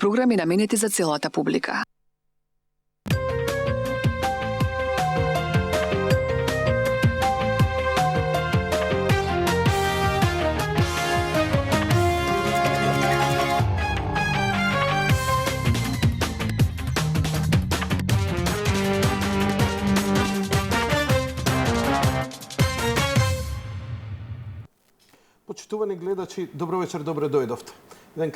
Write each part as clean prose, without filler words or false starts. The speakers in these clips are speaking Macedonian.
програми наменети за целата публика. Почитувани гледачи, добро вечер, добре дојдовте. Еден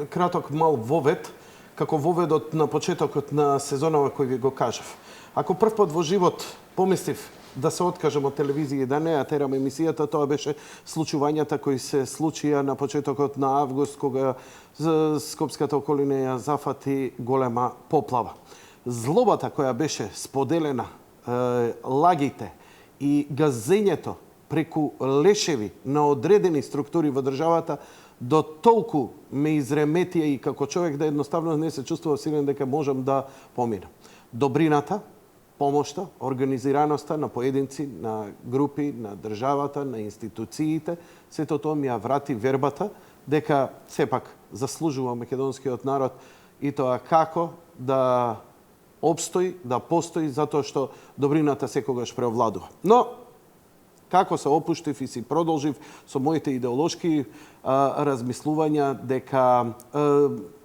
краток мал вовед, како воведот на почетокот на сезонова кој ви го кажав. Ако првпат во живот помислив да се откажам од телевизија и да не ја терам емисијата, тоа беше случувањата кои се случија на почетокот на август, кога Скопската околина ја зафати голема поплава. Злобата која беше споделена, лагите и газењето преку лешеви на одредени структури во државата, до толку ме изреметија и како човек да едноставно не се чувствував сигурен дека можам да поминам. Добрината, помошта, организираноста на поединци, на групи, на државата, на институциите, сето тоа ми ја врати вербата дека сепак заслужува македонскиот народ и тоа како да обстои, да постои, затоа што добрината секогаш преовладува. Но како се опуштив и си продолжив со моите идеолошки размислувања дека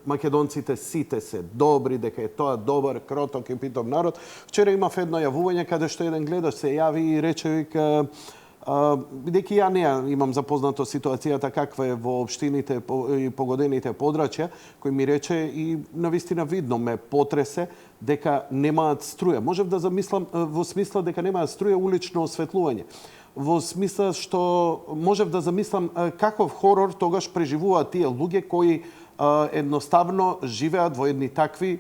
македонците сите се добри, дека е тоа добар, кроток и питом народ. Вчера имав едно јавување каде што еден гледач се јави и рече вика бидејќи ја не имам запознато ситуацијата каква е во општините и погодените подрачја, кој ми рече и навистина видно ме потресе дека немаат струја. Можев да замислам во смисла дека немаат струја улично осветлување. Во смисла што можев да замислам каков хорор тогаш преживуваат тие луѓе кои едноставно живеат во едни такви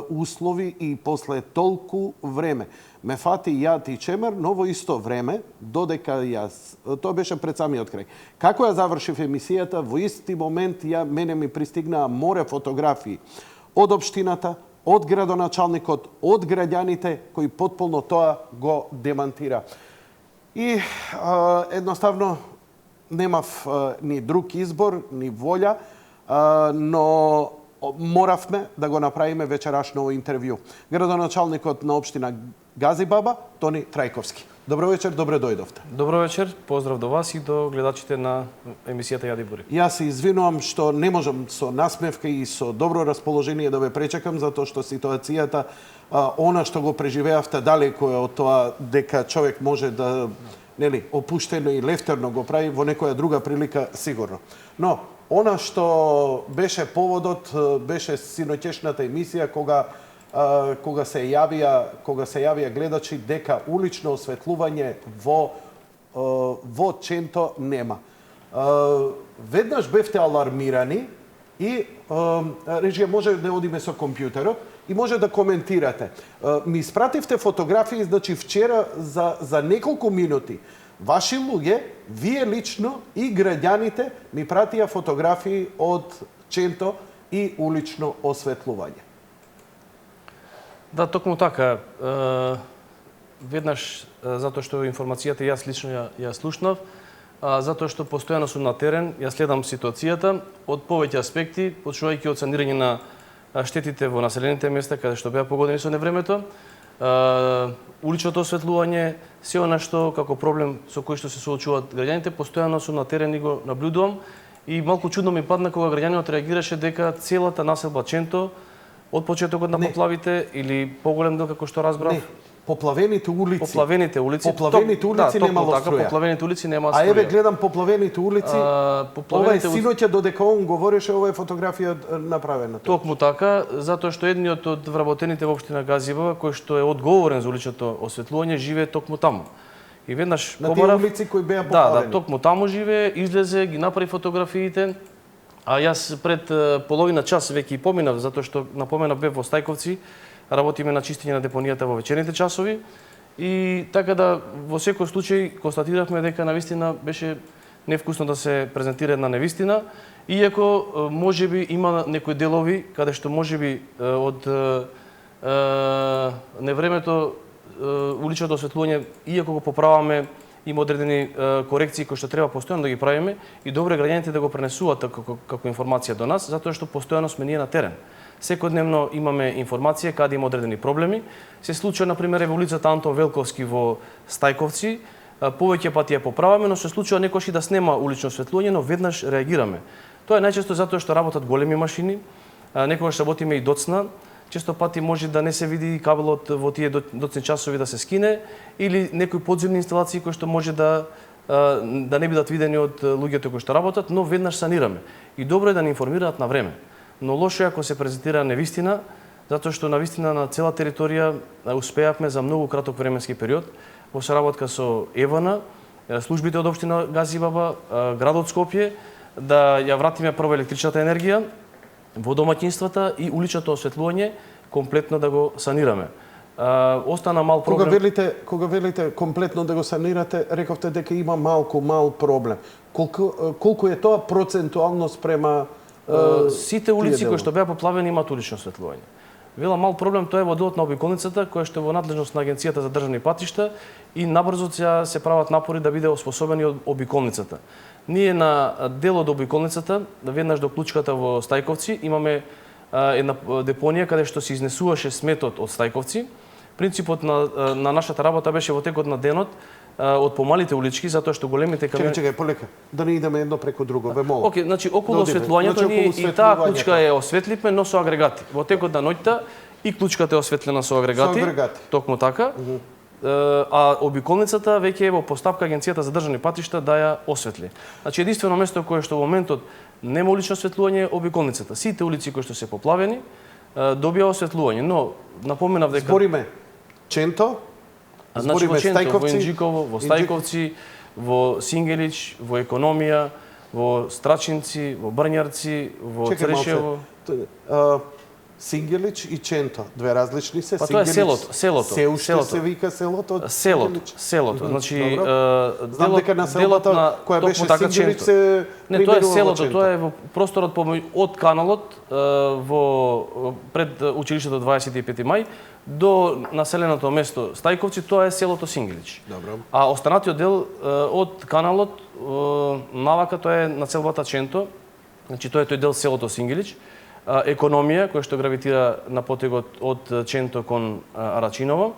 услови и после толку време. Ме фати јад и чемер, но во исто време, додека јас, тоа беше пред самиот крај. Како ја завршив емисијата, во исти момент мене ми пристигнаа море фотографии од општината, од градоначалникот, од граѓаните кои потполно тоа го демантира. И едноставно немав ни друг избор, ни волја, но моравме да го направиме вечерашно интервју. Градоначалникот на општина Газибаба, Тони Трајковски. Добро вечер, добре дојдовте. Добро вечер, поздрав до вас и до гледачите на емисијата Јади Бури. Јас се извинувам што не можам со насмевка и со добро расположение да ве пречекам, затоа што ситуацијата, она што го преживеавте далеко е од тоа дека човек може да, опуштено и лефтерно го прави во некоја друга прилика сигурно. Но она што беше поводот беше синоќешната емисија кога се јавија гледачи дека улично осветлување во Ченто нема. Веднаш бевте алармирани и режија може да одиме со компјутерот и може да коментирате. Ми испративте фотографии, значи вчера за неколку минути ваши луѓе, вие лично и граѓаните ми пратија фотографии од Ченто и улично осветлување. Да, токму така. Веднаш, затоа што информацијата јас лично ја слушнав, затоа што постојано сум на терен, ја следам ситуацијата од повеќе аспекти, почнувајќи од санирање на штетите во населените места, каде што беа погодени со невремето, уличното осветлување, се она што како проблем со кој што се соочуваат граѓаните, постојано сум на терен и го наблюдувам и малку чудно ми падна кога граѓанинот реагираше дека целата населба Ченто од почетокот на поплавите или поголем дел како што разбрав. Поплавените улици немало струја. Поплавените улици нема струја. А еве гледам поплавените улици. Ова е синоќа додека он говореше, ова е фотографија направена. Токму така, затоа што едниот од вработените во општина Газибаба, кој што е одговорен за уличното осветлување, живее токму таму. И веднаш на тие улици кои беа поплавени. Да, токму таму живее, излезе, ги направи фотографиите. А јас пред половина час веќе и поминав, затоа што напоменав бев во Стајковци, работиме на чистење на депонијата во вечерните часови и така да во секој случај констатиравме дека навистина беше невкусно да се презентира една невистина, иако можеби има некои делови каде што можеби од невремето уличното осветлување, иако го поправаме има одредени корекции кои што треба постојано да ги правиме и добро е граѓаните да го пренесуваат како информација до нас, затоа што постојано сме ние на терен. Секојдневно имаме информација каде има одредени проблеми. Се случува, например, во улицата Антон Велковски во Стајковци, повеќе пати ја поправаме, но се случува некогаш и да снема улично осветлување, но веднаш реагираме. Тоа е најчесто затоа што работат големи машини, некогаш работиме и доцна, често пати може да не се види кабелот во тие доцни часови да се скине или некои подземни инсталации кои што може да не бидат видени од луѓето кои што работат, но веднаш санираме. И добро е да ни информираат на време. Но лошо е ако се презентира невистина, затоа што навистина на цела територија успеавме за многу краток временски период во соработка со ЕВН, службите од општина Газибаба, градот Скопје, да ја вратиме прво електричната енергија во домаќинствата и уличното осветлување комплетно да го санираме. Остана мал проблем. Кога велите комплетно да го санирате, рековте дека има мал проблем. Колку е тоа процентуално спрема сите улици кои што беа поплавени имаат улично осветлување. Вела мал проблем тоа е во делот на обиколницата, која што е во надлежност на Агенцијата за државни патишта и набрзо се прават напори да биде оспособени од обиколницата. Ние на дел од обиколницата, веднаш до клучката во Стајковци, имаме една депонија каде што се изнесуваше сметот од Стајковци. Принципот на нашата работа беше во текот на денот од помалите улички, затоа што големите камиони... Чекај, полека. Да не идеме едно преку друго, ве молам. Океј, значи околу осветлувањето ние и таа клучка е осветливме, но со агрегати. Во текот на ноќта и клучката е осветлена со агрегати. Токму така. А обиколницата веќе е во постапка Агенцијата за државни патишта да ја осветли. Значи единствено место кое што во моментот нема улично осветлување е обиколницата. Сите улици кои што се поплавени добија осветлување, но напоменав дека збориме Ченто, значи во Ченто, во Инџиково, во Стајковци, во Сингелич, во Економија, во Страчинци, во Брњарци, во Црешево. Сингелич и Ченто, две различни се. Па тоа е селото. Се уште се вика селото? Селото. Значи знам дека на селото која беше Сингелич се не, тоа е селото, тоа е во просторот од каналот во пред училиштето 25 мај до населеното место Стајковци, тоа е селото Сингелич. Добро. А останатиот дел од каналот навака тоа е населбата Ченто. Значи тоа е тој дел селото Сингелич. Економија, која што гравитира на потегот од Ченто кон Арачиново.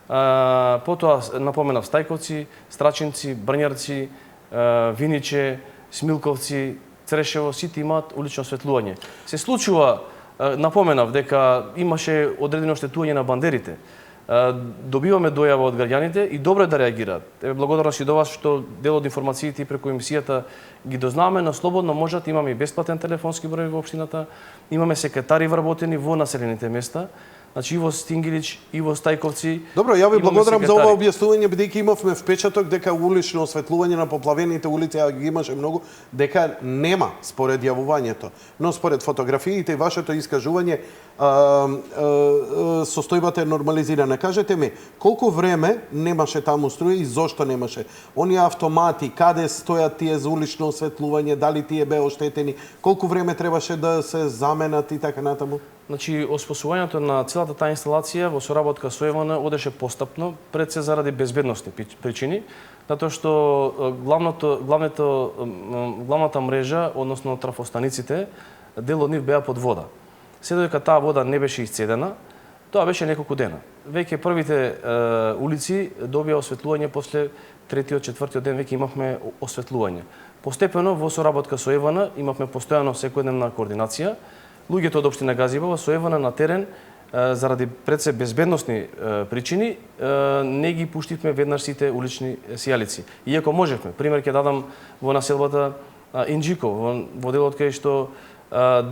Потоа напоменав Стајковци, Страчинци, Брњарци, Виниче, Смилковци, Црешево, сите имаат улично осветлување. Се случува, напоменав дека имаше одредено оштетување на бандерите. Добиваме дојава од граѓаните и добро е да реагираат. Благодарност и до вас што дел од информациите преку емисијата ги дознаваме, но слободно можат, имаме и бесплатен телефонски број во општината, имаме секретари вработени во населените места, значи и во Стингилич, и во Стајковци. Добро, ја ви благодарам за ова објаснување, бидејќи имавме впечаток дека улично осветлување на поплавените улици, а ги имаше многу, дека нема според јавувањето. Но според фотографиите и вашето искажување, состојбата е нормализирана. Кажете ми, колку време немаше таму струја и зошто немаше? Оние автомати, каде стојат тие за улично осветлување, дали тие беа оштетени, колку време требаше да се заменат и така натаму? Значи, оспособувањето на целата таа инсталација во соработка со ЕВН одеше постапно, пред се заради безбедносни причини, затоа што главната мрежа, односно трафостаниците, дел од нив беа под вода. Се додека таа вода не беше исцедена, тоа беше неколку дена. Веќе првите улици добија осветлување после третиот, четвртиот ден веќе имавме осветлување. Постепено во соработка со ЕВН имавме постојано секојдневна координација. Луѓето од општина Газибаба со ЕВН на терен заради пред се безбедносни причини не ги пуштивме веднаш сите улични сијалици. Иако можевме, пример ќе дадам во населбата Инџиково, во делот кај што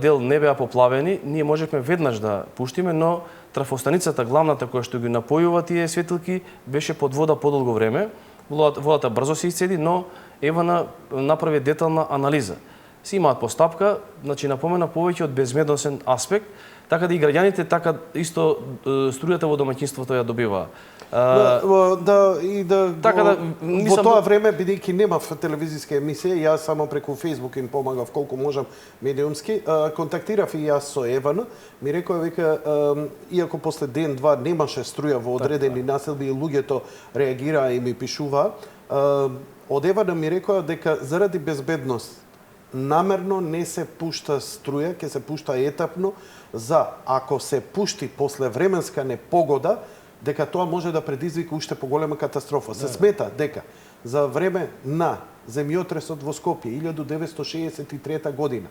дел не беа поплавени, ние можевме веднаш да пуштиме, но трафостаницата главната која што ги напојува тие светилки беше под вода подолго време. Водата брзо се исцеди, но ЕВН направи детална анализа. си имаат постапка, значи напомена повеќе од безбедносен аспект, така да и граѓаните така исто струјата во домаќинството ја добиваа. Така да, во тоа време, бидејќи немав телевизиски емисија, јас само преку Facebook им помагав колку можам медиумски, контактирав и јас со Евана, ми рекоа века, иако после ден-два немаше струја во одредени населби и луѓето реагираа и ми пишуваа, од Евана ми рекоа дека заради безбедност намерно не се пушта струја, ќе се пушта етапно, за ако се пушти после временска непогода, дека тоа може да предизвика уште поголема катастрофа. Се смета дека за време на земјотресот во Скопје 1963 година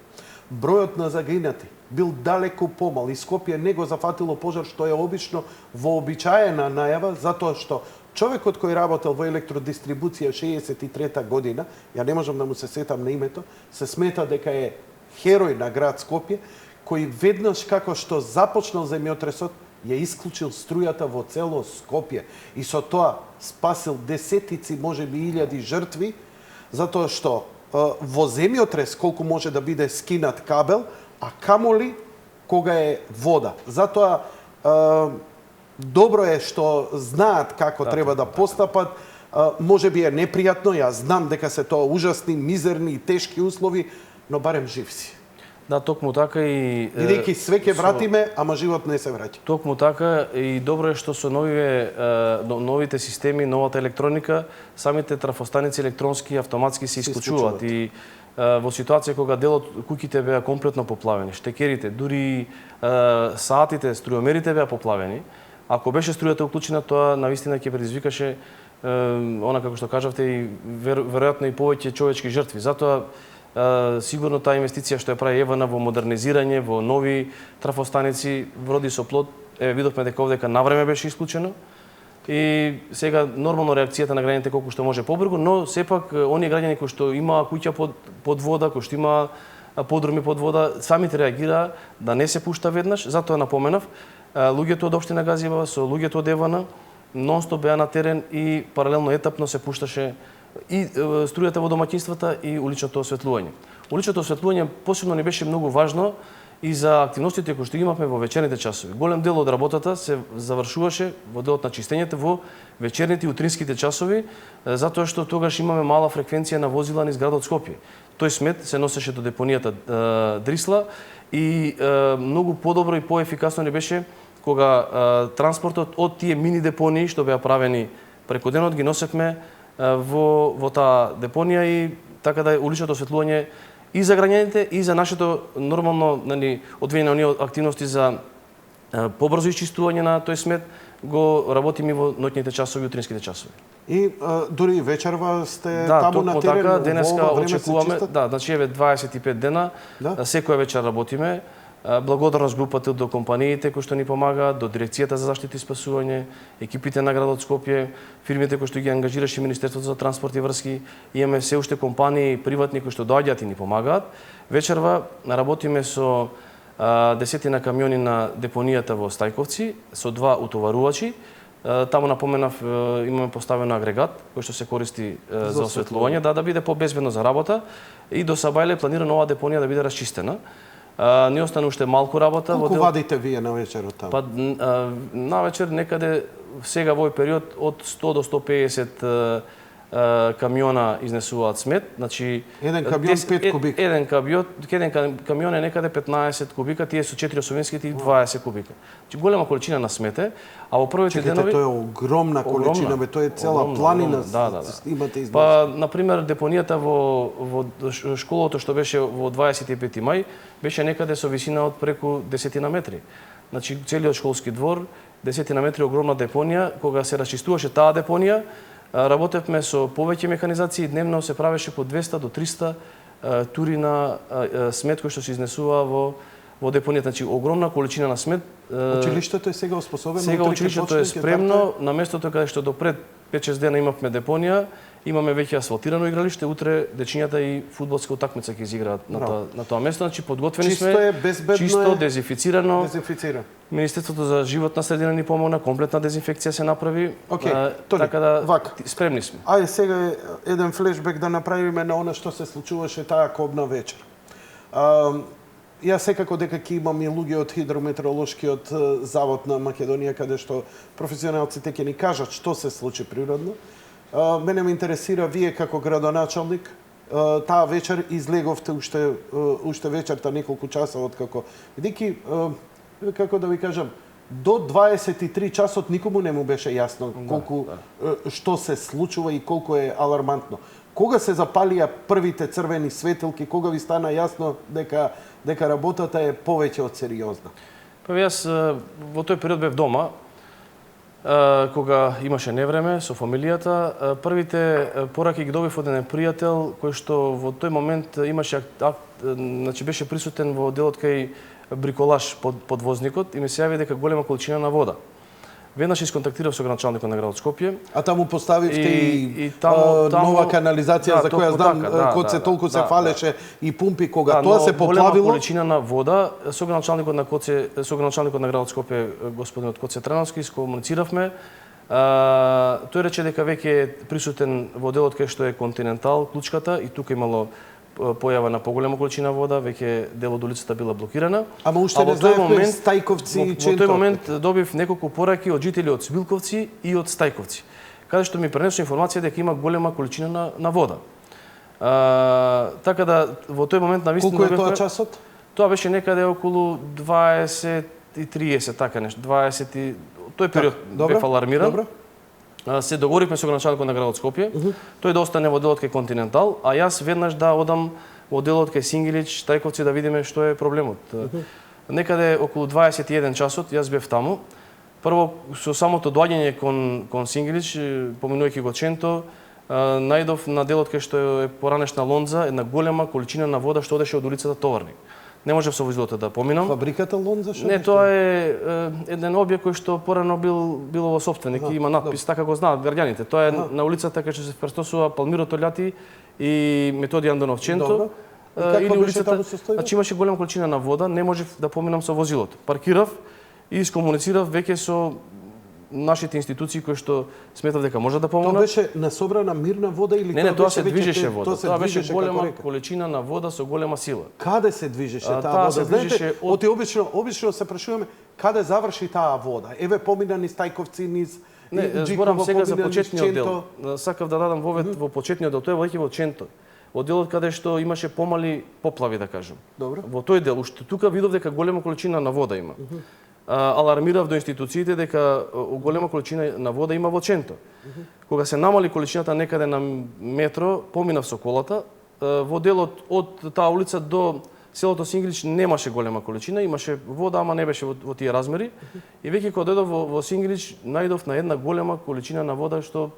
бројот на загинати бил далеку помал и Скопје не го зафатило пожар, што е обично вообичаена најава, затоа што човекот кој работел во електродистрибуција 63 година, ја не можам да му се сетам на името, се смета дека е херој на град Скопје, кој веднаш како што започнал земјотресот, ја исклучил струјата во цело Скопје и со тоа спасил десетици, можеби илјади жртви, затоа што во земјотрес колку може да биде скинат кабел, а камоли кога е вода. Затоа добро е што знаат како треба да постапат, можеби е непријатно, јас знам дека се тоа ужасни, мизерни и тешки услови, но барем жив си. Да, токму така и... Бидејќи све ќе вратиме, ама живот не се враќа. Токму така и добро е што со новите системи, новата електроника, самите трафостаници електронски и автоматски се исклучуваат. И во ситуација кога дел од куќите беа комплетно поплавени, штекерите, дури саатите, струјомерите беа поплавени, ако беше струјата уклучена, тоа навистина ќе предизвикаше она како што кажавте и веројатно и повеќе човечки жртви. Затоа сигурно таа инвестиција што ја прави Евана во модернизирање, во нови трафостаници вроди со плод. Видовме дека овдека навреме беше исклучено и сега нормално реакцијата на граѓаните колку што може побрзо, но сепак оние граѓани кои што имаа куќа под вода, кои што имаа подруми под вода, самите реагираа да не се пушта веднаш. Затоа напоменав, луѓето од општина Газиева со луѓето од Евана нонстоп беа на терен и паралелно етапно се пушташе и струјата во домаќинствата и уличното осветлување. Уличното осветлување посебно ни беше многу важно и за активностите кои што имавме во вечерните часови. Голем дел од работата се завршуваше во делот на чистењето во вечерните и утринските часови, затоа што тогаш имаме мала фреквенција на возила низ градот Скопје. Тој смет се носеше до депонијата Дрисла и многу подобро и поефикасно ни беше кога транспортот од тие мини депонии што беа правени преку денот ги носевме во таа депонија и така да уличното осветлување и за граѓаните и за нашето нормално одвоени оние активности за побрзо исчистување на тој смет го работиме во ноќните часови и утринските часови. И дури вечерва сте таму таму на терен, така, денеска време очекуваме, значи еве 25 дена, секоја вечер работиме. Благодарност би упатил до компаниите кои што ни помагаат, до Дирекцијата за заштита и спасување, екипите на градот Скопје, фирмите кои што ги ангажираше Министерството за транспорт и врски, имаме се уште компании приватни кои што доаѓаат и ни помагаат. Вечерва работиме со десетина камиони на депонијата во Стајковци, со 2 утоварувачи. Таму напоменав, имаме поставено агрегат кој што се користи за осветлување, да биде побезбедно за работа и до Сабајле планирано оваа депонија да биде расчистена. Не остана уште малку работа. Колку вадите вие на вечерот таму? Па на вечер некаде сега во овој период од 100 до 150 камиона изнесуваат смет, значи еден камион 5 кубика. Еден камион е некаде 15 кубика, тие со 4 осовинските и 20 кубика. Значи голема количина на смете, а во првите денови тоа е огромна количина, тоа е цела планина. Имате износ. Па на пример депонијата во школото што беше во 25 мај беше некаде со висина од преку 10 метри. Значи целиот школски двор, 10 метри огромна депонија, кога се расчистуваше таа депонија, работевме со повеќе механизации, дневно се правеше по 200 до 300 тури на смет кој што се изнесува во депонијата, значи огромна количина на смет. Училиштето е сега осposobено? Сега училиштето е спремно, на местото каде што допред 5-6 дена имавме депонија, имаме веќе асфалтирано игралиште, утре дечињата и фудбалска утакмица ќе изиграат на тоа место, значи подготвени сме. Чисто е, безбедно е. Чисто, дезинфицирано. Дезинфицира. Министерството за животна средина ни помогна, комплетна дезинфекција се направи. Тони, така да спремни сме. Ајде сега еден флешбек да направиме на она што се случуваше таа кобна вечер. Јас секако дека ќе имам и луѓе од хидрометеоролошкиот завод на Македонија, каде што професионалците ќе ни кажат што се случи природно. Мене ме интересира, вие како градоначалник, таа вечер излеговте уште вечерта неколку часа откако, бидејќи, како да ви кажам, до 23 часот никому не му беше јасно колку што се случува и колку е алармантно. Кога се запалија првите црвени светилки, кога ви стана јасно дека работата е повеќе од сериозна? Па јас во тој период бев дома, кога имаше невреме со фамилијата. Првите пораки ги добив од еден пријател кој што во тој момент имаше значи беше присутен во делот кај бриколаж под возникот и ми се јави дека голема количина на вода. Веднаш исконтактирав со градоначалникот на градот Скопје. А таму поставивте и нова канализација за која знам кога се толку се фалеше и пумпи кога тоа се поплавило. Голема количина на вода со градоначалникот на Коце, со градоначалникот на градот Скопје господинот Коце Трановски искомунициравме. Тој рече дека веќе е присутен во делот кај што е Континентал, Клучката и тука имало појава на поголема количина вода, веќе дел од улицата била блокирана. Ама уште не знаевме Стајковци и Ченто. Во тој момент добив неколку пораки од жители од Свилковци и од Стајковци, каде што ми пренесо информација дека има голема количина на вода. Така да во тој момент навистина колку е тоа часот? Тоа беше некаде околу 20:30, така нешто, 20 и тој период бев алармиран. Добро. Се договоривме со градоначалникот на градот Скопје, тој да остане во делот кај Континентал, а јас веднаш да одам во делот кај Сингилич, Стајковци да видиме што е проблемот. Некаде околу 21 часот јас бев таму. Прво со самото доаѓање кон Сингилич, поминувајќи го Ченто, најдов на делот кај што е поранешна Лонза една голема количина на вода што одеше од улицата Товарник. Не можев со возилото да поминам. Фабриката Лонза што? Не, тоа е еден објект кој што порано било во собственик и има надпис, така го знаат граѓаните. Тоа е на улицата кај што се крстосува Палмиро Тољати и Методи Андонов Ченто. Или улицата, значи имаше голема количина на вода, не можев да поминам со возилото. Паркирав и искомуницирав веќе со нашите институции кои што сметав дека можат да помогнат. Тоа беше насобрана мирна вода или не, тоа се движеше вода. Тоа беше голема количина на вода со голема сила. Каде се движеше таа вода? Знаете, обично се прашуваме каде заврши таа вода. Еве помина низ Стајковци, низ не, зборам сега за почетниот дел. Сакав да дадам вовед во почетниот дел, тој е веќе во Ченто. Во делот каде што имаше помали поплави, да кажам. Добро. Во тој дел, уште тука видов дека голема количина на вода има. Алармирав до институциите дека голема количина на вода има во Ченто. Кога се намали количината некаде на метро, поминав со колата, во делот од таа улица до селото Сингилич немаше голема количина, имаше вода, ама не беше во тие размери. И веќе кога дојдов во Сингилич, најдов на една голема количина на вода што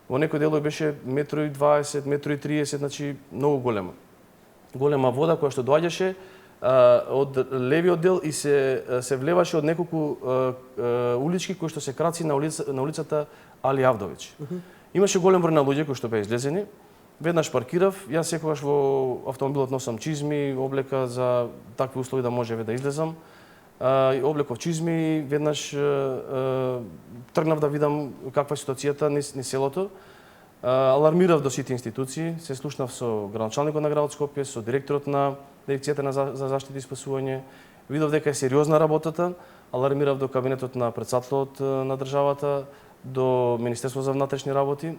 во некој делој беше 1,20 м, 1,30 м, значи многу голема. Голема вода која што доаѓаше од левиот дел и се влеваше од неколку улички кои што се краци на улицата Али Авдович. Имаше голем број на луѓе кои што беа излезени. Веднаш паркирав, јас секогаш во автомобилот носам чизми, облека за такви услови да можеме да излезам. Облеков чизми, веднаш тргнав да видам каква е ситуацијата низ селото. Алармирав до сите институции, се слушнав со градоначалникот на градот Скопје, со директорот на Дирекцијата за заштита и спасување. Видов дека е сериозна работата, алармирав до кабинетот на председателот на државата, до Министерството за внатрешни работи,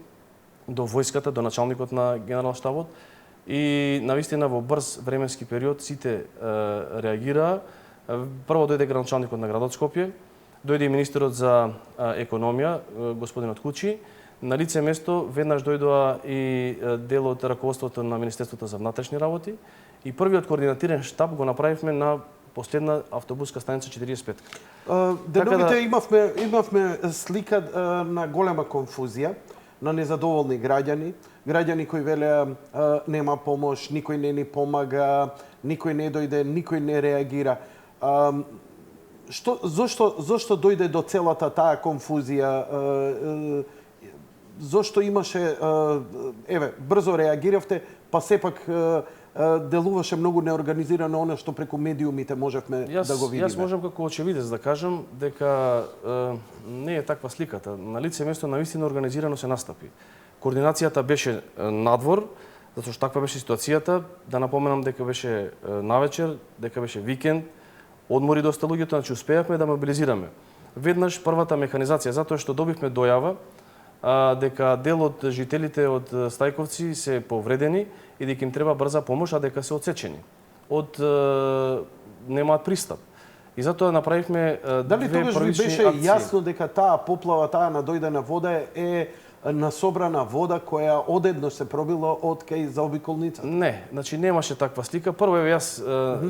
до војската, до началникот на генерал-штабот и навистина во брз временски период сите реагираа. Прво дојде градоначалникот на градот Скопје, дојде и министерот за економија, господинот Кучи. На лице место веднаш дојдоа и дел од раководството на Министерството за внатрешни работи и првиот координатиран штаб го направивме на последна автобуска станица 45. Деновите имавме слика на голема конфузија, на незадоволни граѓани кои велеа нема помош, никој не ни помага, никој не дојде, никој не реагира. Зошто дојде до целата таа конфузија? Зошто имаше, брзо реагиравте, па сепак делуваше многу неорганизирано она што преку медиумите можевме да го видиме? Јас можам како очевидец да кажам дека не е таква сликата. На лице место навистина организирано се настапи. Координацијата беше надвор, Затоа што таква беше ситуацијата, да напоменам дека беше навечер, дека беше викенд, одмори доста луѓето, значи успеавме да мобилизираме. Веднаш првата механизација, затоа што добивме дојава дека дел од жителите од Стајковци се повредени и дека им треба брза помош, а дека се отсечени. Немаат пристап. И затоа направивме Дали две тогаш ви првични беше акции. јасно дека таа поплава, таа надојдена вода е насобрана вода која одедно се пробила од кај заобиколницата? Не, значи немаше таква слика. Прво јас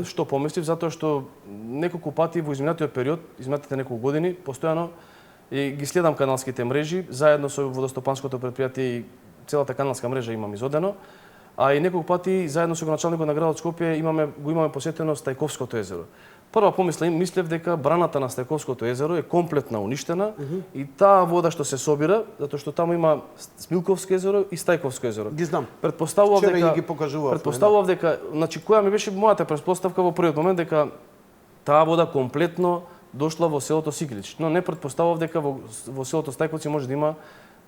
што помислив, затоа што неколку пати во изминатиот период, изминатите неколку години, постојано и ги следам каналските мрежи, заедно со водостопанското предпријатие и целата каналска мрежа имам изодено, а и неколку пати заедно со началникот на градот Скопје го имаме посетено Стајковското езеро. Прва мислев дека браната на Стајковското езеро е комплетно уништена и таа вода што се собира, затоа што таму има Смилковско езеро и Стајковско езеро. Ги знам. Предпоставував Вчера дека ги покажувавме, предпоставував дека, значи која ми беше мојата предпоставка во првиот момент дека таа вода комплетно дошла во селото Сикилич, но не предпоставував дека во селото Стајковци може да има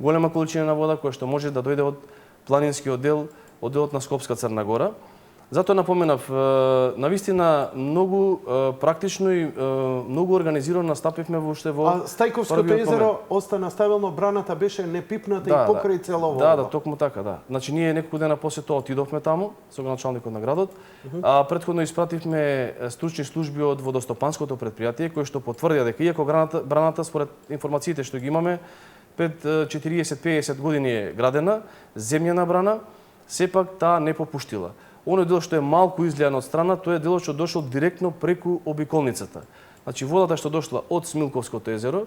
голема количина на вода која што може да дојде од планинскиот дел, од делот на Скопска Црна Гора. Затоа напоменав, навистина многу практично и многу организирано настапивме воопште во А Стајковското езеро остана стабилно, браната беше непипната и покрај цело вода. Да, токму така, да. Значи ние неколку дена после тоа отидовме таму со началникот на градот, а претходно испративме стручни служби од водостопанското предпријатие кои што потврдија дека иако браната според информациите што ги имаме пред 40-50 години е градена, земјана брана, сепак таа не попуштила. Оној дел што е малку излејан од страна, тоа е делот што дошол директно преку обиколницата. Значи водата што дошла од Смилковското езеро,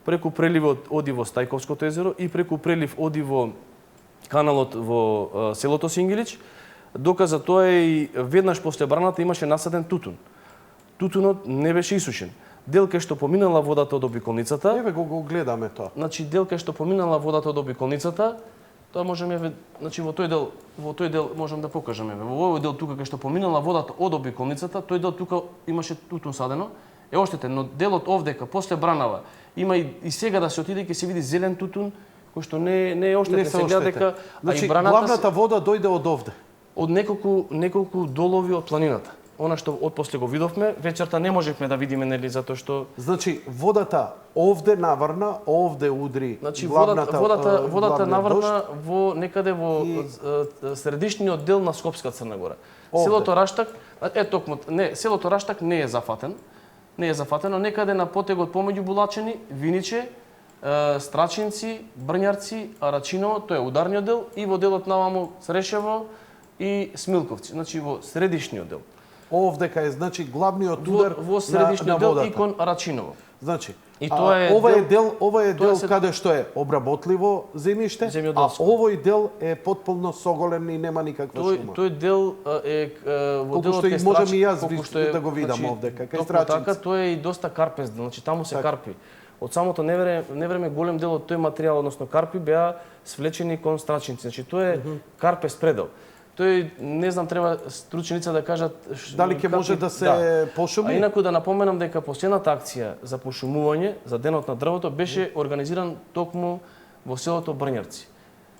преку преливот оди во Стајковското езеро и преку прелив оди во каналот во селото Сингилич, доказа тоа е и веднаш после браната имаше насаден тутун. Тутунот не беше исушен. Дел кај што поминала водата од обиколницата, Еве го гледаме тоа. значи дел кај што поминала водата од обиколницата, тоа можеме, значи во тој дел можам да покажеме. Во овој дел тука кај што поминала водата од обиколницата, тој дел тука имаше тутун садено, е оштетен, но делот овдека после бранава има и сега да се отиде ќе се види зелен тутун кој што не е оштетен. Не се Се гледа оштетен. дека Значи, а и браната главната вода дојде од овде. од неколку долови од планината. Она што отпосле го видовме, вечерта не можевме да видиме, нели, затоа што Значи, водата овде наврна, овде удри Значи главната водата главниот наврна во некаде во средишниот дел на Скопска Црна Гора. Овде. Селото Раштак, селото Раштак не е зафатен. Не е зафатено некаде на потегот помеѓу Булачени, Виниче, Страчинци, Брњарци, Арачиново, тоа е ударниот дел и во делот наваму Срешево и Смилковци, значи во средишниот дел. Овдека е значи главниот удар Во на средишниот дел водата. и кон Арачиново. Значи, И тоа е ова е дел се- каде што е обработливо земјиште, а Земјоделско. овој дел е потполно соголен и нема никаква шума. Тој дел е во Колку делот што и кај можам Страч- и јас колку што да го видам овдека, кај токму Страчинци. така, тој е и доста карпест, значи таму се Така. карпи. Од самото невреме голем дел од тој материјал, односно карпи, беа свлечени кон Страчинци. Значи тој е карпест предел. Тој, не знам, треба стручни лица да кажат Дали ќе може да се пошуми? А инаку да напоменам дека последната акција за пошумување за денот на дрвото беше организиран токму во селото Брњарци.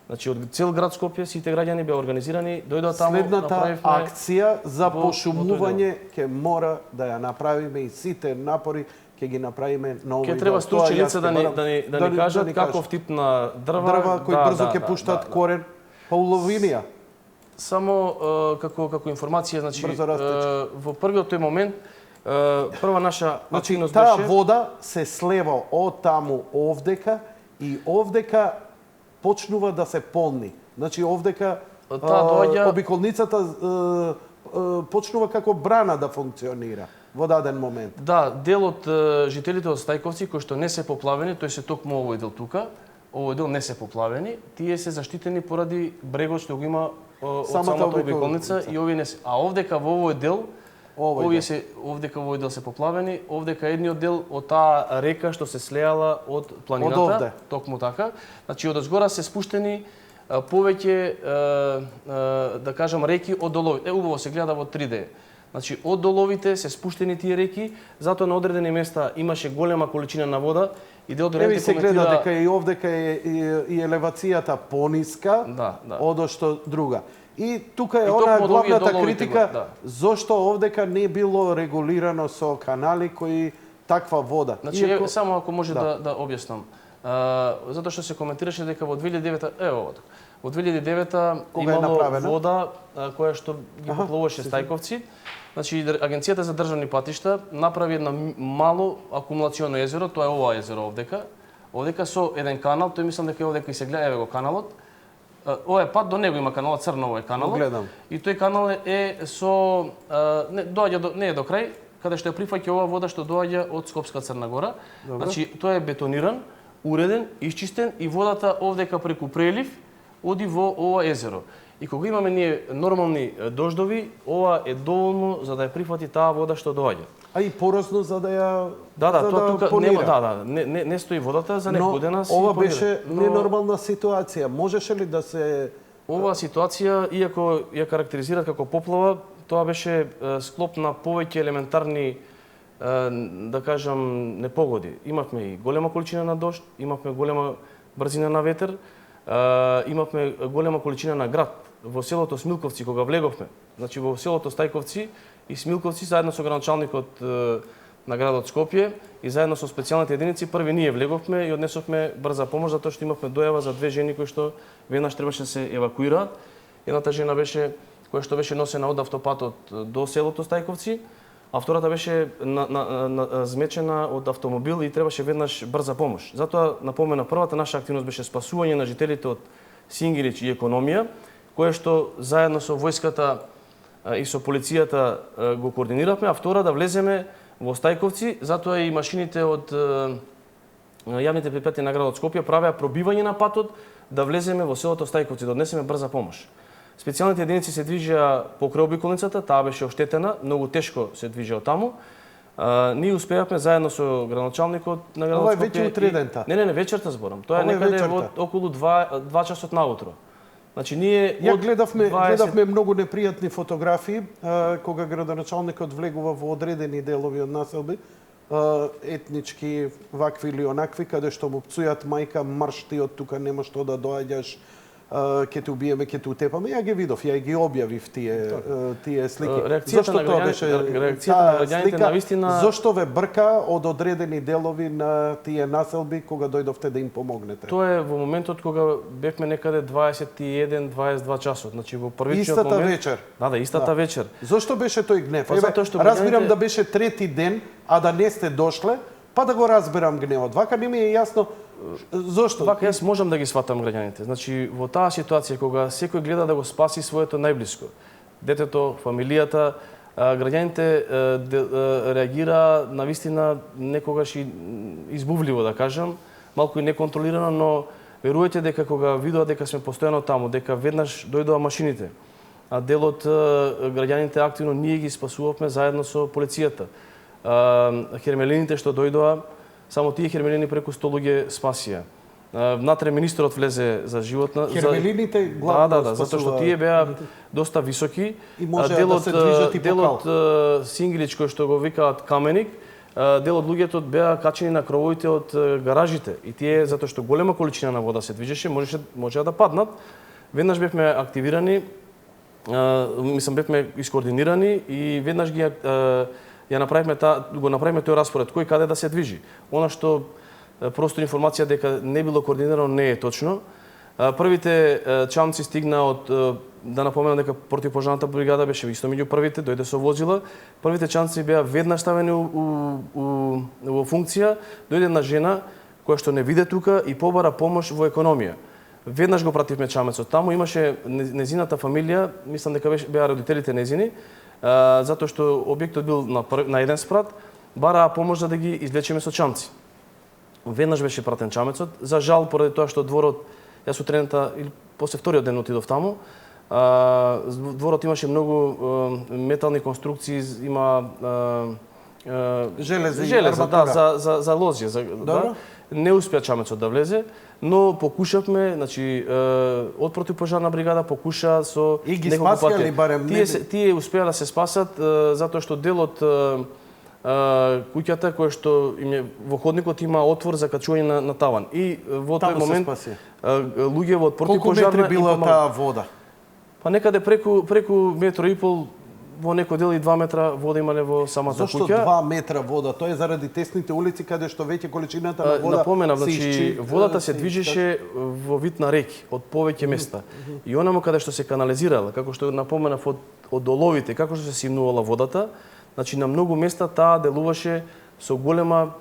Значи од цел град Скопје сите граѓани беа организирани, дојдоа таму, Следната направивме акција за во пошумување ќе мора да ја направиме и сите напори ќе ги направиме на овој Ќе треба дел. стручни Тоа јас лица ќе да ни барам- кажат ни каков тип на дрва кои брзо ќе пуштат корен, па уловинија. Само како информација, значи Брзо растече. во првиот тој момент прва наша Значи, активност таа беше вода се слева од таму овдека и овдека почнува да се полни. Значи, овдека Таа доаѓа- обиколницата почнува како брана да функционира во даден момент. Да, дел од жителите од Стајковци кои што не се поплавени, тој се токму овој дел тука, овој дел не се поплавени, тие се заштитени поради брегот што го има од самата обиколница и овие не се. А овдека во овој дел овдека во овој дел се поплавени, овдека едниот дел од таа река што се слеала од планината, Од овде. токму така. Значи од озгора се спуштени повеќе да кажам реки од доловите. Убаво се гледа во 3D. Значи од доловите се спуштени тие реки, затоа на одредени места имаше голема количина на вода и дел до Еви се гледа дека и овдека е и елевацијата пониска Да. од што друга. И тука е И она токму од овие главната доловите критика, го, да. зошто овдека не било регулирано со канали кои таква вода. Значи, само ако може Да. да објаснам. Затоа што се коментираше дека во 2009, во 2009 Кога е имало направена? вода која што ги поплуваше стајковци. Значи, Агенцијата за државни патишта направи една мало акумулационо езеро, тоа е ова езеро овдека. Овдека со еден канал, тој мислам дека е овдека и се гледа, еве го каналот. Ова е пат до него има каналот, црно овој каналот. Гледам. И тој канал е со не е до крај, каде што ја прифаќа ова вода што доаѓа од Скопска Црна Гора. Значи, тоа е бетониран, уреден, исчистен и водата овдека преку прелив оди во ова езеро. И кога имаме ние нормални дождови, ова е доволно за да ја прифати таа вода што доаѓа. А и порозно за да ја Да, тоа тука понира. нема, не стои водата за неколку дена си ова понира. беше ненормална ситуација. Можеше ли да се Оваа ситуација, иако ја карактеризираат како поплава, тоа беше склоп на повеќе елементарни, да кажам, непогоди. Имавме и голема количина на дожд, имавме голема брзина на ветер, имавме голема количина на град. Во селото Смилковци, кога влеговме, значи во селото Стајковци и Смилковци, заедно со градоначалникот на градот Скопје и заедно со специјалните единици, први ние влеговме и однесовме брза помош, затоа што имавме дојава за две жени кои што веднаш требаше да се евакуираат. Едната жена беше која што беше носена од автопатот до селото Стајковци, а втората беше змечена од автомобил и требаше веднаш брза помош. Затоа напомена, првата наша активност беше спасување на жителите од Сингирич и економија, кое што заедно со војската и со полицијата го координиравме, а втора да влеземе во Стајковци, затоа и машините од јавните предпријатија на градот Скопје правеа пробивање на патот да влеземе во селото Стајковци, да однесеме брза помош. Специјалните единици се движеа покрај обиколницата, таа беше оштетена, многу тешко се движеа од таму. Ние успеавме заедно со градоначалникот на градот Скопје. Ова е веќе утредента. Не, вечерта зборам. Тоа е Ова е некаде вечерта. во околу 2 часот наутро. Значи ние Ја од гледавме многу непријатни фотографии кога градоначалникот влегува во одредени делови од населби, етнички вакви или онакви, каде што му пцујат мајка, марш ти од тука, нема што да доаѓаш, ќе те убиеме, ќе те утепаме. Ја ги видов, ја ги објавив тие слики. Реакцијата на граѓаните навистина... Зошто ве брка од одредени делови на тие населби кога дојдовте да им помогнете? Тоа е во моментот кога бевме некаде 21-22 часот, значи во првичниот Истата момент. вечер. Да, истата вечер. Зошто беше тој гнев? Па затоа што разбирам граѓаните- да беше трети ден, а да не сте дошле, па да го разберам гневот. Вака не ми е јасно зошто. Вака јас можам да ги сватам граѓаните. Значи во таа ситуација кога секој гледа да го спаси своето најблиско, детето, фамилијата, граѓаните реагира навистина некогаш и избувливо, да кажам, малку и неконтролирано, но верувајте дека кога видоа дека сме постојано таму, дека веднаш дојдоа машините, а дел од граѓаните активно ние ги спасувавме заедно со полицијата. Хермелините што дојдоа, само тие хермелини преку 100 луѓе спасија. Внатре министерот влезе за животна. Хермелините главно Да, затоа што тие беа доста високи. И можеа да се движат и по дел кал. од Сингилич кој што го викаат каменик, дел од луѓето беа качени на крововите од гаражите. И тие затоа што голема количина на вода се движеше, можеа да паднат. Веднаш бевме активирани, бевме искоординирани и веднаш ги го направивме тој распоред кој каде да се движи. Она што просто информација дека не било координирано не е точно. Првите чамци стигна од, да напоменам дека противпожарната бригада беше исто меѓу првите, дојде со возила. Првите чамци беа веднаш ставени во функција, дојде една жена која што не виде тука и побара помош во економија. Веднаш го пративме чамецот. Таму имаше незината фамилија, мислам дека беа родителите незини, затоа што објектот бил на еден спрат, бараа помош за да ги извлечеме со чамци. Веднаш беше пратен чамецот. За жал, поради тоа што дворот, јас сутрената или после вториот ден отидов таму, дворот имаше многу метални конструкции, има железа, за лозија, да. Не успеа чамецот да влезе, но покушавме, значи од противпожарна бригада покуша со и ги спасјали барем. Тие успеа да се спасат затоа што дел од куќата која што им е во ходникот има отвор за качување на таван. И во тој момент луѓе од противпожарна колку метри била таа вода? Па некаде преку метро и пол во некој дел и 2 метра вода имале во самата Зошто куќа. 2 метра вода? Тоа е заради тесните улици каде што веќе количината на вода Напоменав, се водата се движеше во вид на реки од повеќе места. И онamo каде што се канализирала, како што напоменав од доловите, како што се симнувала водата, на многу места таа делуваше со голема,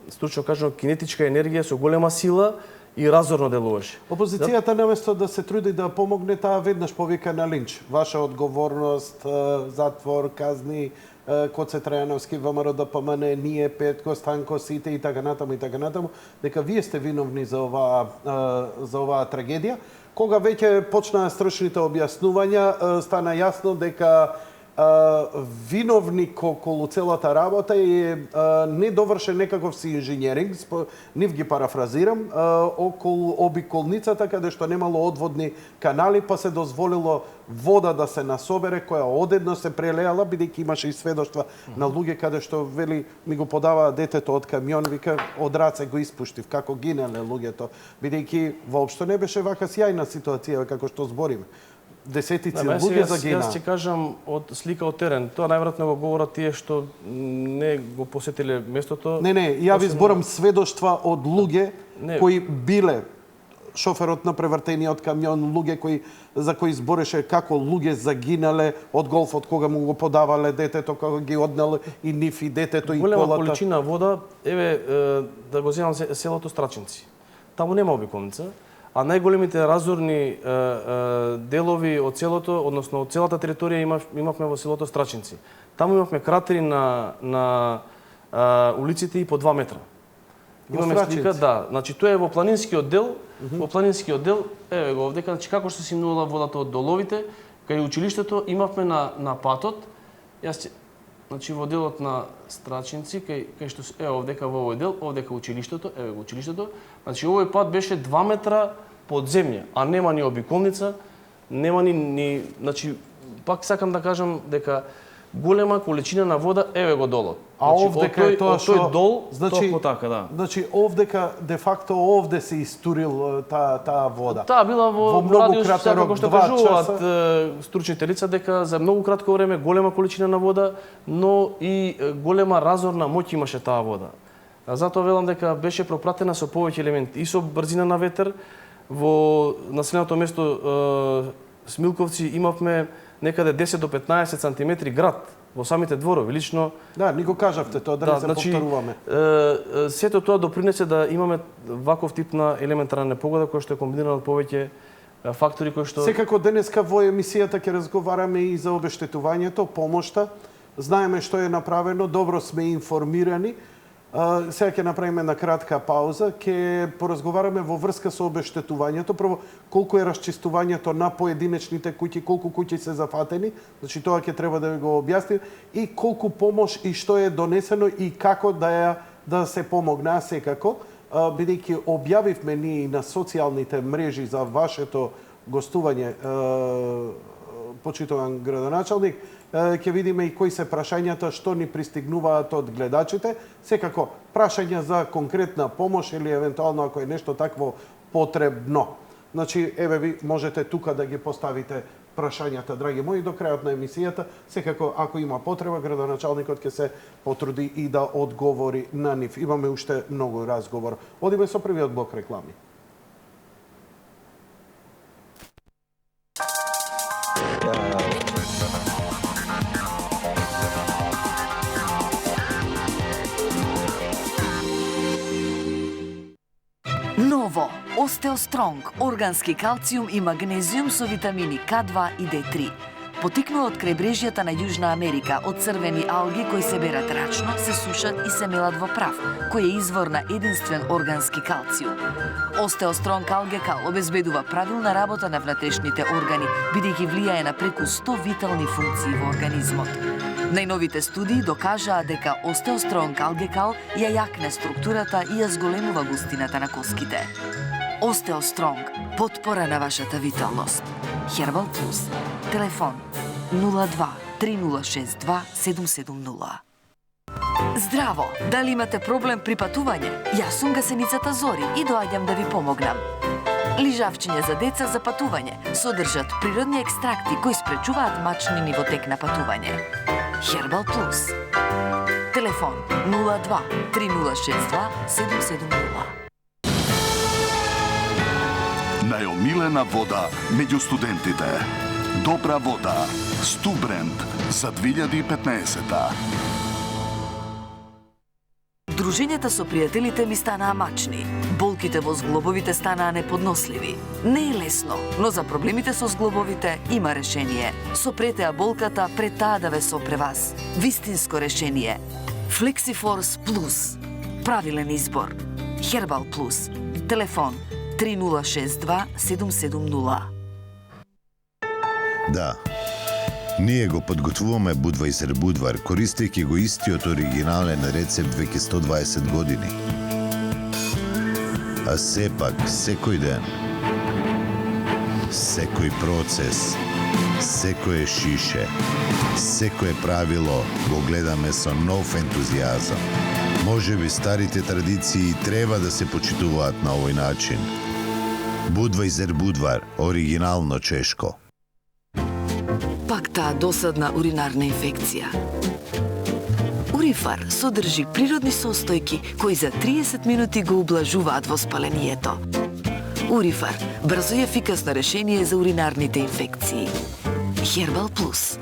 стручно кажано, кинетичка енергија, со голема сила и разорно делуваше. Опозицијата наместо да се труди да помогне, таа веднаш повика на линч. Ваша одговорност, затвор, казни, Коце Трајановски, ВМРО ДПМН, ние, Петко, Станко, сите и така натаму, дека вие сте виновни за оваа трагедија. Кога веќе почнаа стршните објаснувања, стана јасно дека виновник околу целата работа е недовршен некаков си инженеринг, нив ги парафразирам, околу обиколницата каде што немало одводни канали, па се дозволило вода да се насобере, која одедно се прелеала, бидејќи имаше и сведоштва на луѓе каде што вели ми го подаваа детето од камион, вика од раце го испуштив, како гинеле луѓето, бидејќи воопшто не беше вака сјајна ситуација како што збориме. Десетици луѓе загинаа. Јас ќе кажам од слика од терен. Тоа најверојатно го говорат тие што не го посетиле местото. Не, ја ви зборам сведоштва од луѓе кои биле шоферот на превртениот камион, луѓе за кои збореше како луѓе загинале од голфот кога му го подавале детето, кога ги однеле и нив и детето и колата. Голема количина вода, да го земам селото Страчинци. Таму нема обиколница. А најголемите разорни делови од селото, односно од целата територија имавме во селото Страчинци. Таму имавме кратери на улиците и по 2 метра. Имаме слика, да. Тоа е во планинскиот дел. Во планинскиот дел, еве го овдека, како што се симнувала водата од доловите, кај училиштето имавме на патот. Во делот на Страчинци, кај што овдека во овој дел, овдека училиштето, еве го училиштето. Овој пат беше 2 метра под земја, а нема ни обиколница, нема ни пак сакам да кажам дека голема количина на вода, еве го долот. А овдека е тоа што тој дол, токму така, да. Овдека де факто овде се истурил таа вода. Таа била во многу радиус, краток како што кажуваат стручните лица, дека за многу кратко време голема количина на вода, но и голема разорна моќ имаше таа вода. Затоа велам дека беше пропратена со повеќе елементи и со брзина на ветер. Во населеното место Смилковци имавме некаде 10 до 15 сантиметри град во самите дворови. Лично ни го кажавте тоа, да не се повторуваме. Сето тоа допринесе да имаме ваков тип на елементарна непогода која што е комбинирана од повеќе фактори кои што... Секако денеска во емисијата ќе разговараме и за обештетувањето, помошта. Знаеме што е направено, добро сме информирани. Сега ќе направиме на кратка пауза, ќе поразговараме во врска со обештетувањето. Прво, колку е расчистувањето на поединечните куќи, колку куќи се зафатени, тоа ќе треба да ви го објасним, и колку помош и што е донесено и како да се помогнаа секако, бидејќи објавивме ние на социјалните мрежи за вашето гостување, почитуван градоначалник, ќе видиме и кои се прашањата што ни пристигнуваат од гледачите. Секако, прашања за конкретна помош или евентуално ако е нешто такво потребно. Еве ви можете тука да ги поставите прашањата, драги мои, до крајот на емисијата. Секако, ако има потреба, градоначалникот ќе се потруди и да одговори на нив. Имаме уште многу разговор. Одиме со првиот блок реклами. Ново Остеостронг, органски калциум и магнезиум со витамини К2 и D3. Потикнува од крајбрежјата на Јужна Америка, од црвени алги кои се берат рачно, се сушат и се мелат во прав, кој е извор на единствен органски калциум. Остеостронг алгекал обезбедува правилна работа на внатрешните органи, бидејќи влијае на преку 100 витални функции во организмот. Најновите студии докажаа дека Остеостронг алгекал ја јакне структурата и ја зголемува густината на коските. Остеостронг, потпора на вашата виталност. Herbal Plus. Телефон 02 3062 770. Здраво! Дали имате проблем при патување? Јас сум гасеницата Зори и доаѓам да ви помогнам. Лижавчиња за деца за патување содржат природни екстракти кои спречуваат мачнини во тек на патување. Herbal Plus. Телефон 02 3062 770. Најомилена вода меѓу студентите. Добра вода. Стубренд за 2015-та. Дружењата со пријателите ми станаа мачни. Болките во зглобовите станаа неподносливи. Не е лесно, но за проблемите со зглобовите има решение. Сопрете ја болката пред таа да ве сопре вас. Вистинско решение. Flexiforce Plus. Правилен избор. Herbal Plus. Телефон 3062 770. Да. Ние го подготвуваме Budweiser Budvar, користејќи го истиот оригинален рецепт веќе 120 години. А сепак, секој ден, секој процес, секое шише, секое правило го гледаме со нов ентузијазам. Можеби старите традиции треба да се почитуваат на овој начин. Budweiser Budvar, оригинално чешко. Пак таа досадна уринарна инфекција. Урифар содржи природни состојки кои за 30 минути го ублажуваат воспалението. Урифар – брзо и ефикасно решение за уринарните инфекции. Herbal Plus.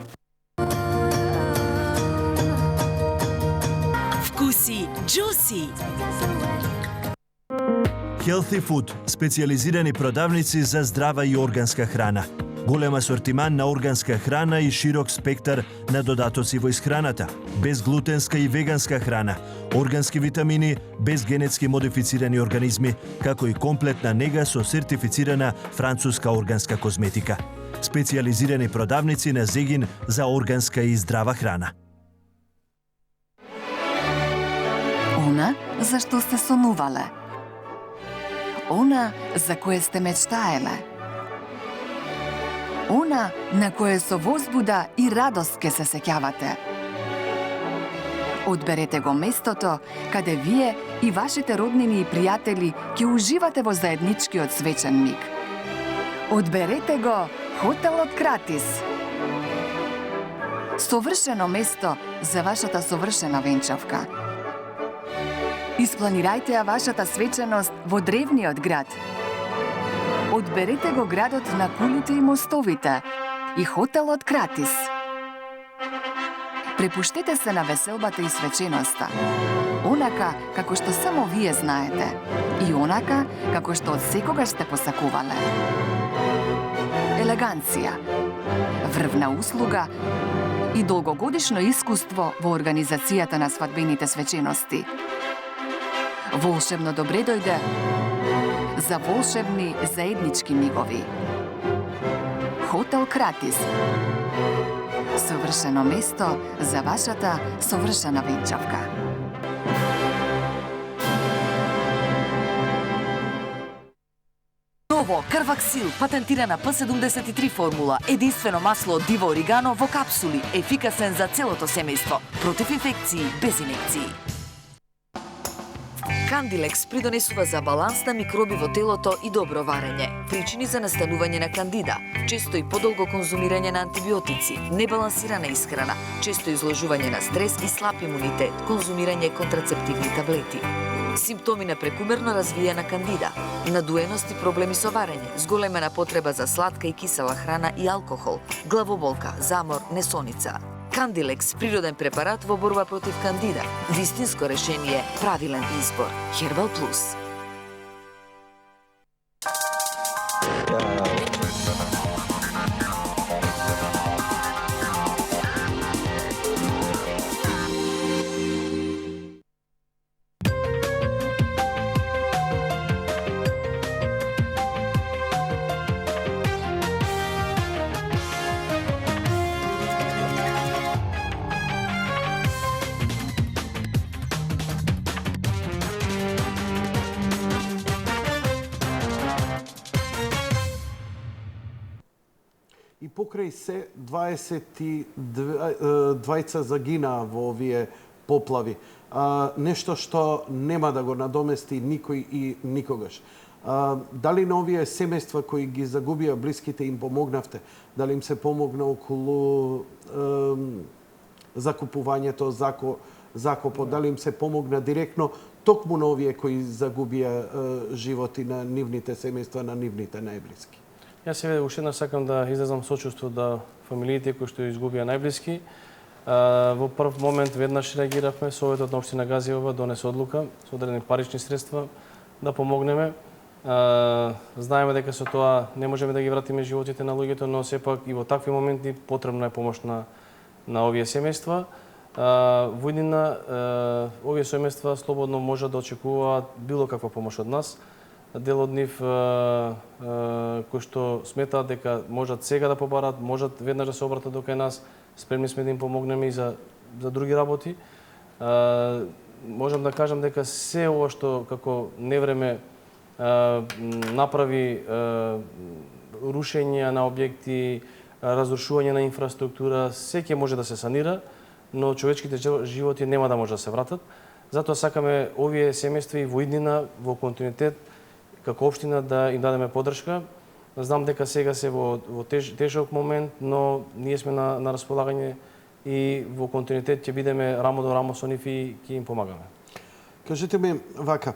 Вкуси Juicy. Healthy Food – специјализирани продавници за здрава и органска храна. Голем асортиман на органска храна и широк спектар на додатоци во исхраната. Безглутенска и веганска храна, органски витамини, без генетски модифицирани организми, како и комплетна нега со сертифицирана француска органска козметика. Специјализирани продавници на Зегин за органска и здрава храна. Она за што сте сонувале. Она за кое сте мечтаеле. Она на кое со возбуда и радост ке се сеќавате. Одберете го местото каде вие и вашите роднини и пријатели ќе уживате во заедничкиот свечен миг. Одберете го Хотелот Кратис. Совршено место за вашата совршена венчавка. Испланирајте ја вашата свеченост во древниот град. Одберете го градот на кулите и мостовите и Хотелот Кратис. Препуштете се на веселбата и свеченоста. Онака како што само вие знаете и онака како што од секогаш сте посакувале. Елеганција, врвна услуга и долгогодишно искуство во организацијата на свадбените свечености. Волшебно добре дојде за волшебни заеднички мигови. Хотел Кратис. Совршено место за вашата совршена венчавка. Ново Карваксил, патентирана P73 формула, единствено масло од диво оригано во капсули, ефикасен за целото семејство, против инфекции, без инекции. Кандилекс придонесува за баланс на микроби во телото и добро варење, причини за настанување на кандида, често и подолго конзумирање на антибиотици, небалансирана исхрана, често изложување на стрес и слаб имунитет, конзумирање контрацептивни таблети. Симптоми на прекумерно развиена кандида, надуеност и проблеми со варење, зголемена потреба за сладка и кисела храна и алкохол, главоболка, замор, несоница. Кандилекс, природен препарат во борба против кандида. Вистинско решение, правилен избор. Herbal Plus. И покрај се 22 загинаа во овие поплави. Нешто што нема да го надомести никој и никогаш. Дали на овие семејства кои ги загубија блиските им помогнавте? Дали им се помогна околу закупувањето, закопот? Дали им се помогна директно токму на овие кои загубија животи на нивните семејства, на нивните најблиски? Јас себе уште еднаш сакам да изразам сочувство да фамилиите кои што изгубија најблиски. Во прв момент веднаш реагиравме, Советот на општина Газиево донесе одлука со одредени парични средства да помогнеме. Знаеме дека со тоа не можеме да ги вратиме животите на луѓето, но сепак и во такви моменти потребна е помош на овие семејства. Во иднина овие семејства слободно можат да очекуваат било каква помош од нас. Дел од нив кои што сметаат дека можат сега да побарат, можат веднаш да се обратат до кај нас, спремни сме да им помогнеме и за други работи. Можам да кажам дека се ова што како невреме направи рушење на објекти, разрушување на инфраструктура, се ќе може да се санира, но човечките животи нема да може да се вратат. Затоа сакаме овие семејства и во иднина, во континуитет, како општина да им дадеме поддршка. Знам дека сега се во тежок момент, но ние сме на располагање и во континуитет ќе бидеме рамо до рамо со нив и ќе им помагаме. Кажете ми вака,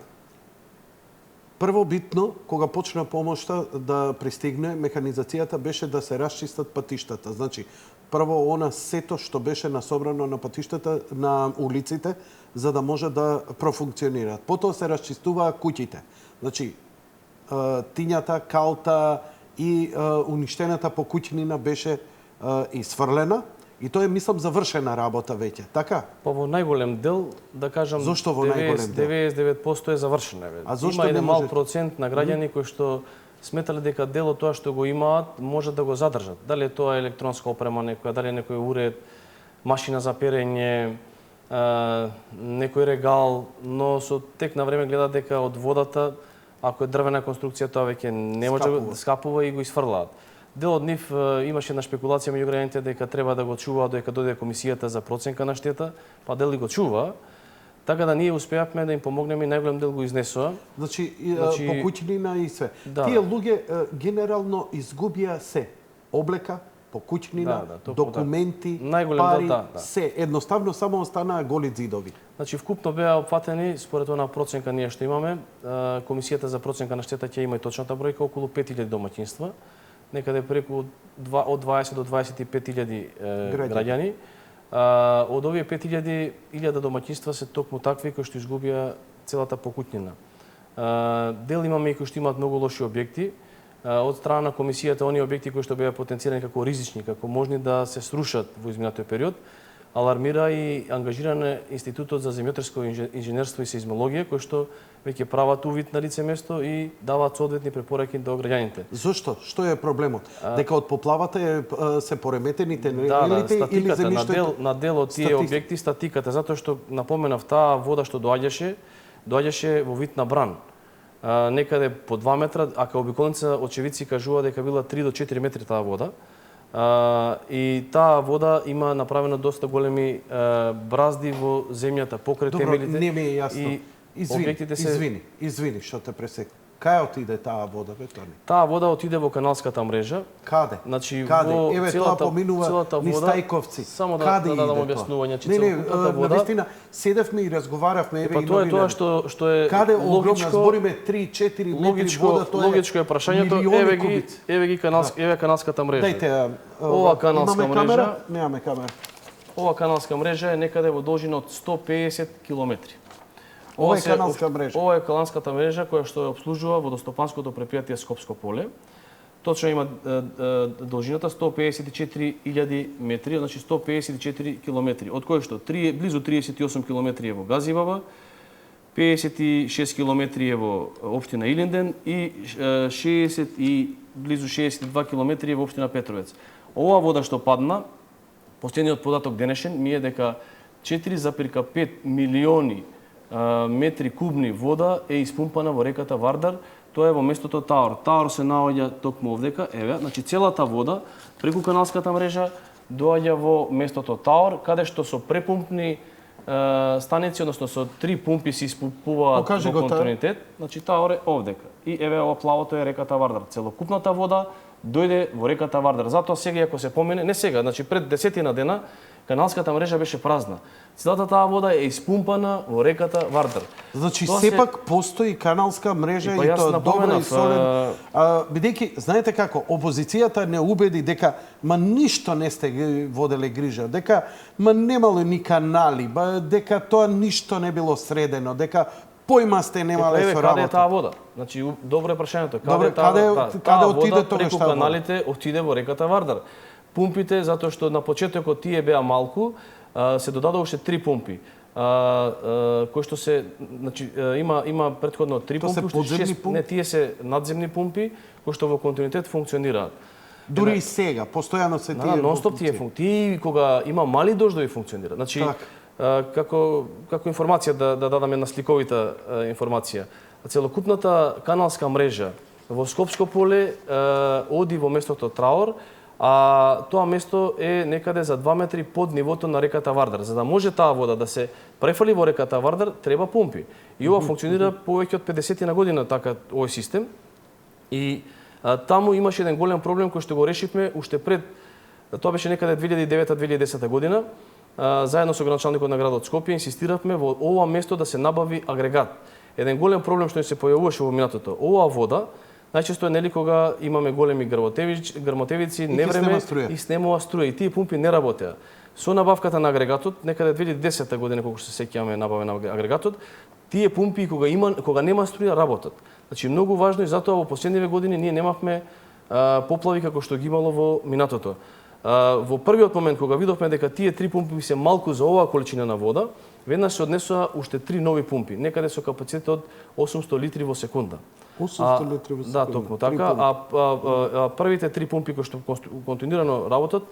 прво битно, кога почна помошта да пристигне, механизацијата беше да се расчистат патиштата. Значи, прво она сето што беше насобрано на патиштата, на улиците, за да може да профункционираат. Потоа се расчистуваа куќите. Значи, тињата, калта и уништената покуќнина беше исфрлена и тоа е, мислам, завршена работа веќе, така? Па во најголем дел, да кажам, зошто во најголем дел? 99% е завршена. А зошто има не еден мал може... процент на граѓани кои што сметале дека дел од тоа што го имаат може да го задржат. Дали е тоа електронска опрема некоја, дали е некој уред, машина за перење, некој регал, но со тек на време гледа дека од водата, ако е дрвена конструкција, тоа веќе не може да скапува и го исфрлаат. Дел од нив имаше една спекулација меѓу граѓаните дека треба да го чуваат додека дојде комисијата за проценка на штета, па дел и го чува. Така да ние успеавме да им помогнеме и најголем дел го изнесоа. Значи покуќнина и све. Да. Тие луѓе генерално изгубија се. Облека, покуќнина, документи, пари, се. Едноставно само останаа голи ѕидови. Значи вкупно беа опфатени, според она проценка ние што имаме, комисијата за проценка на штета ќе има и точната бројка, околу 5000 домаќинства, некаде преку од 20 до 25.000 граѓани. Од овие 5.000 домаќинства се токму такви кои што изгубија целата покуќнина. Дел имаме и кои што имаат многу лоши објекти. Од страна на комисијата, оние објекти кои што беа потенцирани како ризични, како можни да се срушат во изминатиот период, алармира и ангажиране Институтот за земјотрско инженерство и сеизмологија, кои што веќе прават увид на лице место и даваат соодветни препораки до граѓаните. Зошто? Што е проблемот? Дека од поплавата се пореметени тенелите или земјиштето? На дел од тие објекти статиката, затоа што напоменав, таа вода што доаѓаше во вид на бран. Некаде по 2 метра, а кај обиколница очевидци кажува дека била 3 до 4 метри таа вода. И таа вода има направено доста големи бразди во земјата покрај темелите. Добро, не ми е јасно. Извини, што те пресек. Кај отиде таа вода, бе, Тони? Таа вода отиде во каналската мрежа. Каде? Значи, Каде? Еве, тоа целата поминува низ вода, Тајковци. Само Каде да дадам иде објаснување, че Не, целокупната вода... навистина, седевме и разговаравме, еве, Па и тоа е тоа новинари. што е Каде огромна, логичко, збориме 3-4 метри вода, тоа е логичко е прашањето, еве ги каналската мрежа. Дајте, ова каналска имаме мрежа, камера? Немаме камера. ова каналска мрежа е некаде во должина од 150 километри. Ова е каналска мрежа. Ова е каналската мрежа која што ја обслужува водостопанското предпријатие Скопско поле. Точно има должината 154.000 метри, значи 154 километри, од кои што близу 38 километри е во Газибаба, 56 километри е во општина Илинден и близу 62 километри е во општина Петровец. Оваа вода што падна, последниот податок денешен ми е дека 4,5 милиони метри кубни вода е испумпана во реката Вардар. Тоа е во местото Таор. Таор се наоѓа токму овдека, еве, значи целата вода преку каналската мрежа доаѓа во местото Таор, каде што со препумпни станици, односно со 3 пумпи се испумпуваат Покажи во го таа. континуитет. Значи таа оре овдека. И еве ова плавото е реката Вардар. Целокупната вода дојде во реката Вардар. Затоа сега ако се помине, не сега, значи пред 10 дена каналската мрежа беше празна. Целата таа вода е испумпана во реката Вардар. Значи Тоа сепак постои каналска мрежа па и јас тоа добра и напоменав, солидна. Бидејќи знаете како опозицијата не убеди дека ништо не сте ги воделе грижа, дека немало ни канали, дека тоа ништо не било средено, дека појма сте немале Еве со каде е работа. таа вода? Значи добро е прашањето. Добре, е таа, каде отиде вода тогаш преку таа вода? каналите отиде во реката Вардар. Пумпите, затоа што на почетокот тие беа малку, се додадоа уште 3 пумпи. Кои што се, значи има претходно 3 Тоа се пумпи, подземни шест- пумпи? Не, тие се надземни пумпи кои што во континуитет функционираат. Дури и сега, постојано се тие. Нонстоп тие функции. Тие кога има мали дождови функционира. Значи како информација да дадам една сликовита информација. Целокупната каналска мрежа во Скопско поле оди во местото Траор, а тоа место е некаде за 2 метри под нивото на реката Вардар. За да може таа вода да се префали во реката Вардар, треба пумпи. И ова функционира повеќе од 50 на година така овој систем. И таму имаше еден голем проблем кој што го решивме уште пред, тоа беше некаде 2009-2010 година. Заедно со градоначалникот на градот Скопје инсистиравме во ова место да се набави агрегат. Еден голем проблем што ни се појавуваше во минатото. Оваа вода најчесто е нели кога имаме големи грмотевици, невреме и снемува струја и тие пумпи не работеа. Со набавката на агрегатот, некаде 2010 година колку се сеќаваме набавен агрегатот, тие пумпи кога нема струја работат. Значи многу важно и затоа во последниве години ние немавме поплави како што ги имало во минатото. Во првиот момент кога видовме дека тие 3 пумпи се малку за оваа количина на вода, веднаш се однесоа уште 3 нови пумпи, некаде со капацитет од 800 литри во секунда. 800 литри во секунда. Да, токму така. Првите 3 пумпи кои што континуирано работат,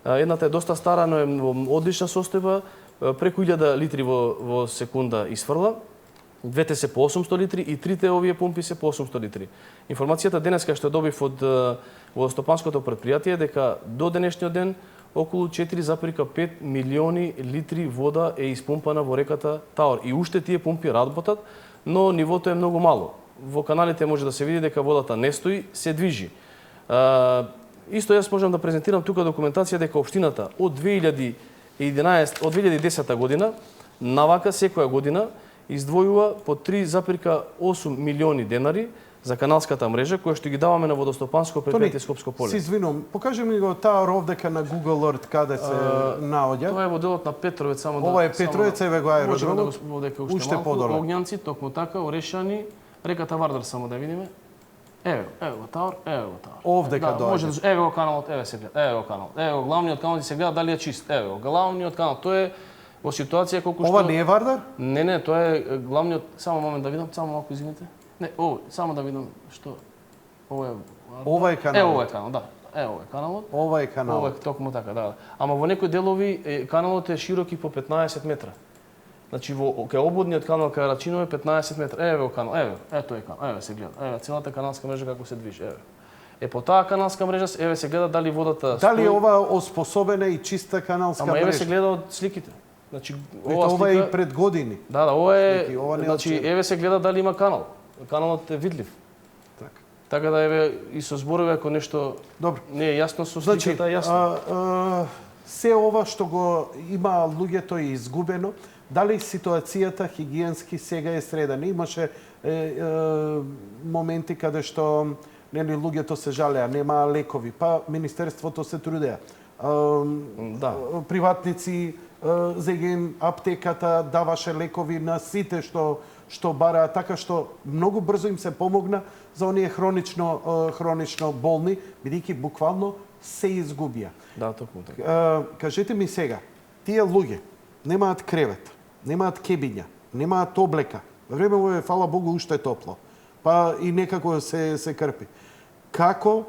едната е доста стара, но е во одлична состојба, преку 1000 литри во секунда изфрла. Двете се по 800 литри и трите овие пумпи се по 800 литри. Информацијата денеска што добив од водостопанското претпријатие дека до денешниот ден околу 4,5 милиони литри вода е испумпана во реката Таор. И уште тие пумпи работат, но нивото е многу мало. Во каналите може да се види дека водата не стои, се движи. Исто јас можам да презентирам тука документација дека општината од 2010 година навака секоја година издвојува по 3,8 милиони денари за каналската мрежа која што ги даваме на водостопанско претпријатие Скопско поле. Се извинувам, покажи ми го таа овдека на Google Earth каде се наоѓа. Тоа е во делот на Петровец, само Ова е Петровец, еве го можеме да го аеродромот. дека Уште малку подоле. Огњанци, токму така, Орешани, реката Вардар само да видиме. Еве го Таор, еве го Таор. Овдека доаѓа. Може да еве го каналот, еве се гледа, еве го каналот. Еве го главниот канал и се гледа дали е чист. Еве го главниот канал, тоа е во ситуација колку што Ова не е Вардар? Не, тоа е главниот, само момент да видам, само малку извините. Не, ово, само да видам што Ова е канал. Ова е канал, да. Ова е каналот. Ова е канал. Ова е токму така, да. Ама во некои делови каналот е широк и по 15 метра. Значи во кај ободниот канал кај Рачино е 15 метра. Еве го канал, еве, ето е канал. Еве се гледа. Еве целата каналска мрежа како се движи, еве. По таа каналска мрежа еве се гледа дали водата Дали ова оспособена и чиста каналска мрежа? Ама еве се гледа од сликите. Значи ова е и пред години. Да, ова е, слики, ова не значи еве се гледа дали има канал. Каналот е видлив. Така да еве и со зборови ако нешто Добро. Не е јасно со сликата е јасно. Се ова што го има луѓето е изгубено, дали ситуацијата хигиенски сега е средена? Имаше моменти каде што нели луѓето се жалеа, нема лекови, па министерството се трудеа. Да. Приватници зеген аптеката даваше лекови на сите што бараа, така што многу брзо им се помогна за оние хронично болни, бидејќи буквално се изгубија. Да, токму така. Кажете ми сега, тие луѓе немаат кревет, немаат кебиња, немаат облека. Во време е, фала Богу, уште е топло. Па и некако се крпи. Како,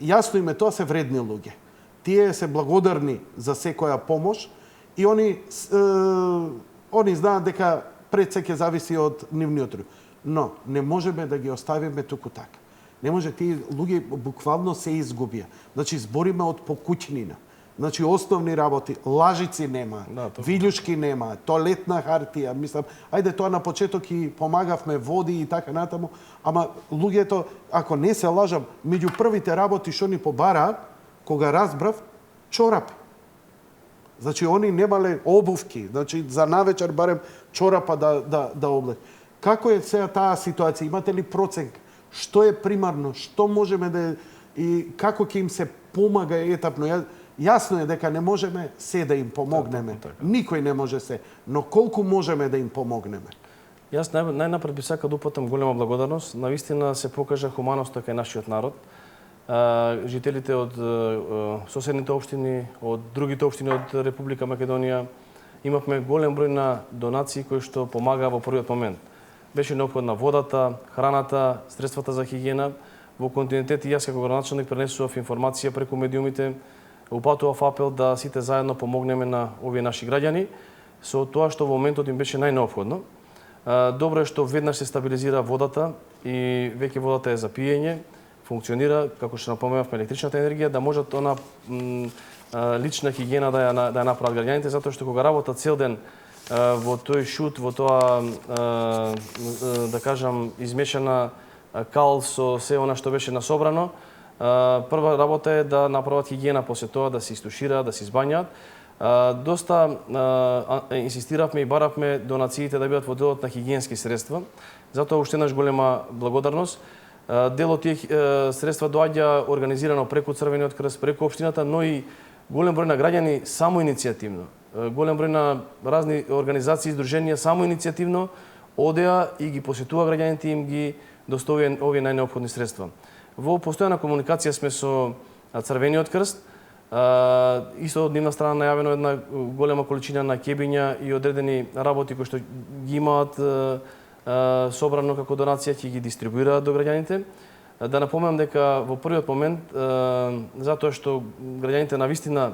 јасно им е тоа, се вредни луѓе. Тие се благодарни за секоја помош и они знаат дека пред се ќе зависи од нивниот труд. Но не можеме да ги оставиме туку така. Не може, тие луѓе буквално се изгубија. Значи, збориме од покуќнина. Значи основни работи, лажици нема, Да, тоа. вилјушки нема, тоалетна хартија, мислам, ајде тоа на почеток и помагавме води и така натаму, ама луѓето, ако не се лажам, меѓу првите работи што ни побараа, кога разбрав, чорапи. Значи, они немале обувки, значи, за навечер барем чорапа да облек. Како е сега таа ситуација? Имате ли проценка? Што е примарно? Што можеме да... И како ќе им се помага етапно? Јасно е дека не можеме се да им помогнеме. Никој не може се. Но колку можеме да им помогнеме? Јас најнапред би сакал да упатам голема благодарност. Навистина се покажа хуманоста кај нашиот народ. Жителите од соседните општини, од другите општини од Република Македонија, имавме голем број на донации кои што помагаа во првиот момент. Беше неопходна водата, храната, средствата за хигиена. Во континентет и јас како градоначалник пренесував информација преку медиумите, упатував апел да сите заедно помогнеме на овие наши граѓани со тоа што во моментот им беше најнеопходно. Добро е што веднаш се стабилизира водата и веќе водата е за пиење, функционира, како што напоменавме, електричната енергија, да можат она лична хигиена да ја направат граѓаните, затоа што кога работат цел ден во тој шут, во тоа, да кажам, измешана кал со се она што беше насобрано, прва работа е да направат хигиена, после тоа да се истушираат, да се избањаат. Доста инсистиравме и баравме донациите да бидат во делот на хигиенски средства. Затоа уште еднаш голема благодарност. Дел од тие средства доаѓа организирано преку Црвениот крст, преку општината, но и голем број на граѓани самоиницијативно. Голем број на разни организации и издруженија самоиницијативно одеа и ги посетува граѓаните, им ги доставија овие најнеопходни средства. Во постојана комуникација сме со Црвениот крст. Исто од нивна страна најавено една голема количина на кебиња и одредени работи кои што ги имаат собрано како донација, ќе ги дистрибуираат до граѓаните. Да напоменам дека во првиот момент, затоа што граѓаните навистина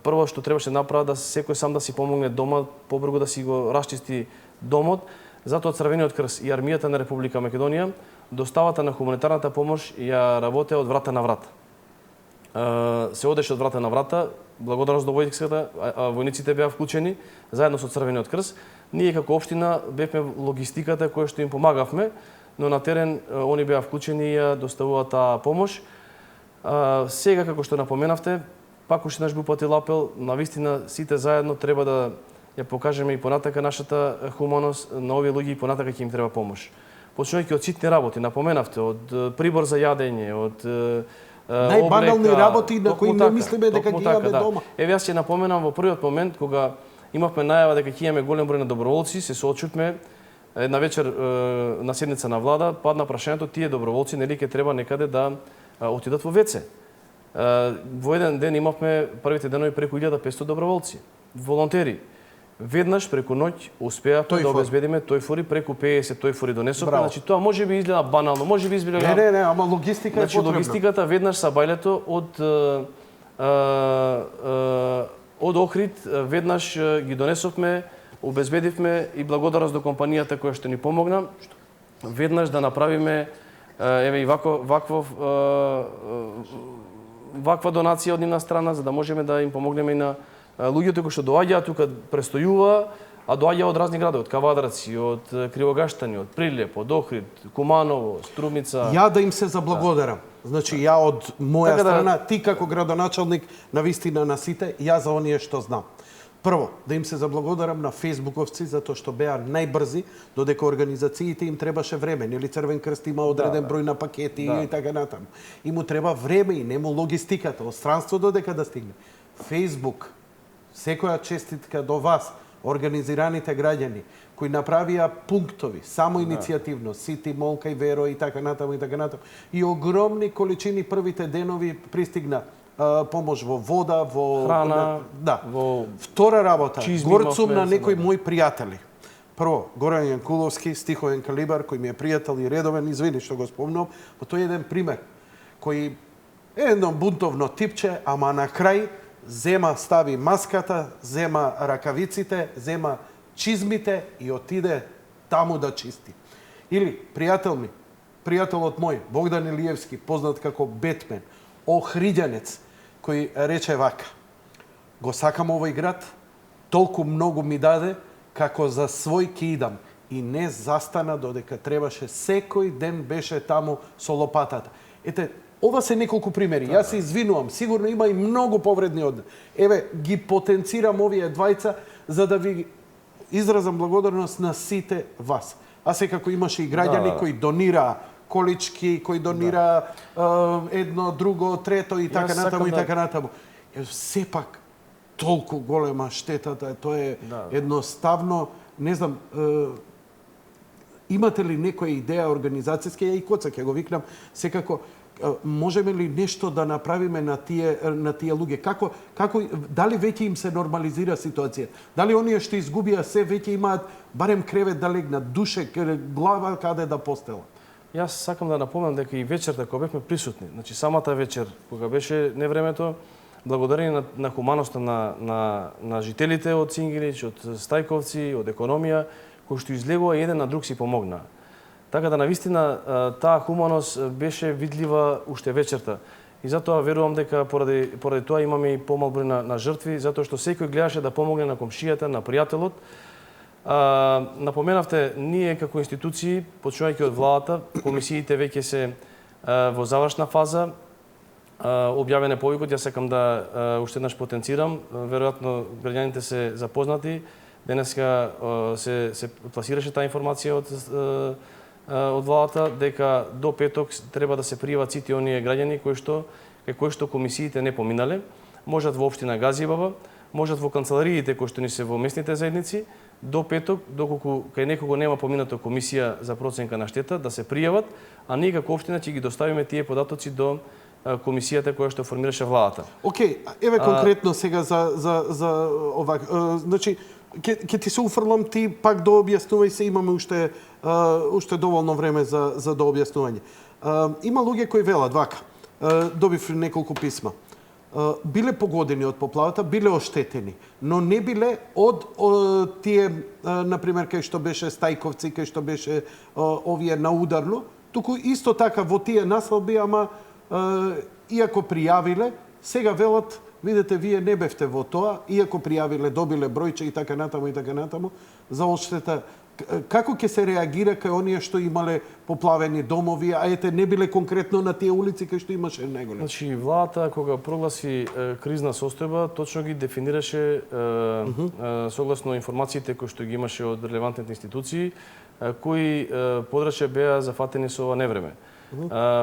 прво што требаше да направат да секој сам да си помогне дома, побрзо да си го расчисти домот, затоа Црвениот крст и армијата на Република Македонија доставата на хуманитарната помош ја работеа од врата на врата. Се одеше од врата на врата, благодарност до војската, војниците беа вклучени заедно со Црвениот крст. Ние како општина бевме логистиката која што им помагавме, но на терен они беа вклучени и ја доставуваат таа помош. Сега, како што напоменавте, пак уште еднаш би упатил апел, навистина сите заедно треба да ја покажеме и понатака нашата хуманост на овие луѓе и понатака ќе им треба помош. Почнувајќи од ситни работи, напоменавте, од прибор за јадење, од најбанални работи на кои не мислиме дека ги имаме дома. Еве јас ќе напоменам во првиот момент кога имавме најава дека ќе имаме голем број на доброволци, се соочувме една вечер на седница на влада, падна прашањето тие доброволци нели ќе треба некаде да отидат во ВЦ. Во еден ден имавме првите денови преку 1500 доброволци, волонтери. Веднаш преку ноќ успеавме да обезбедиме тојфори, преку 50 тојфори донесовме. Значи тоа можеби изгледа банално, можеби изгледа... Не, ама логистика е потребна. Значи логистиката веднаш са бајлето од Охрид, веднаш ги донесовме, обезбедивме и благодарност до компанијата која што ни помогна, веднаш да направиме еве и ваква донација од нивна страна, за да можеме да им помогнеме и на луѓето кои што доаѓаат тука, престојува, а доаѓа од разни градови, од Кавадарци, од Кривогаштани, од Прилеп, од Охрид, Куманово, Струмица. Ја да им се заблагодарам. Значи, ја од моја страна, ти како градоначалник на вистина на сите, ја за оние што знам. Прво, да им се заблагодарам на фейсбуковци, затоа што беа најбрзи, додека организациите им требаше време. Нели Црвен крст има одреден број на пакети и така натаму. И му треба време и нему логистиката, од странство додека да стигне. Фейсбук, секоја честитка до вас, организираните граѓани, кои направија пунктови, само иницијативно, Сити, Молка и Веро и така натаму и така натаму. И огромни количини првите денови пристигна помош во вода, во храна, во втора работа. Горцум на некои мои пријатели. Прво, Горан Јанкуловски, Стихоен Калибар, кој ми е пријател и редовен, извини што го спомнам, но тој е еден пример, кој е едно бунтовно типче, ама на крај зема, стави маската, зема ракавиците, зема чизмите и отиде таму да чисти. Или пријателот мој, Богдан Илиевски, познат како Бетмен, охриѓанец, кој рече вака: го сакам овој град, толку многу ми даде, како за свој ки идам. И не застана додека требаше, секој ден беше таму со лопатата. Ете, ова се неколку примери. Јас се извинувам, сигурно има и многу повредни од. Еве, ги потенцирам овие двајца за да ви изразам благодарност на сите вас. А секако имаше и граѓани кои донираа колички, кои донира едно, друго, трето и така натаму и така натаму. Сепак толку голема штетата, тоа е едноставно, не знам, имате ли некоја идеја организацијска, ја и Коца ќе го викнам, секако можеме ли нешто да направиме на тие луѓе? Како дали веќе им се нормализира ситуација? Дали оние што изгубија се веќе имаат барем кревет да легнат, душе, глава каде да постелат? Јас сакам да напомнам дека и вечерта кога бевме присутни, значи самата вечер кога беше невремето, благодарение на хуманоста на жителите од Сингилич, од Стајковци, од економија, кои што излегува еден на друг си помогна. Така да навистина таа хуманост беше видлива уште вечерта. И затоа верувам дека поради тоа имаме и помал број на жртви, затоа што секој гледаше да помогне на комшијата, на пријателот. Напоменавте, ние како институции, почнувајќи од владата, комисиите веќе се во завршна фаза, објавен е повикот, јас сакам да уште еднаш потенцирам, веројатно граѓаните се запознати, денеска се пласираше таа информација од владата дека до петок треба да се пријават сите оние граѓани кои што комисиите не поминале, можат во општина Газијбаба, можат во канцелариите кои што ни се во местните заедници, до петок, доколку кај некого нема поминато комисија за проценка на штета, да се пријават, а ние како општина ќе ги доставиме тие податоци до комисијата која што формираше владата. Океј, еве конкретно сега за ова, значи ќе ти се уфрлам, ти пак дообјаснувај се, имаме уште доволно време за дообјаснување. Има луѓе кои велат вака, добив неколку писма. Биле погодени од поплавата, биле оштетени, но не биле од тие, например, кај што беше Стајковци, кај што беше овие на ударно, туку исто така во тие наслаби, ама иако пријавиле, сега велат, видете, вие не бевте во тоа, иако пријавиле, добиле бројче и така натаму, за одштета. Како ќе се реагира кај оние што имале поплавени домови, а ете не биле конкретно на тие улици кај што имаше најголем? Значи, владата кога прогласи кризна состојба, точно ги дефинираше согласно информациите кои што ги имаше од релевантните институции, кои подрачја беа зафатени со ова невреме.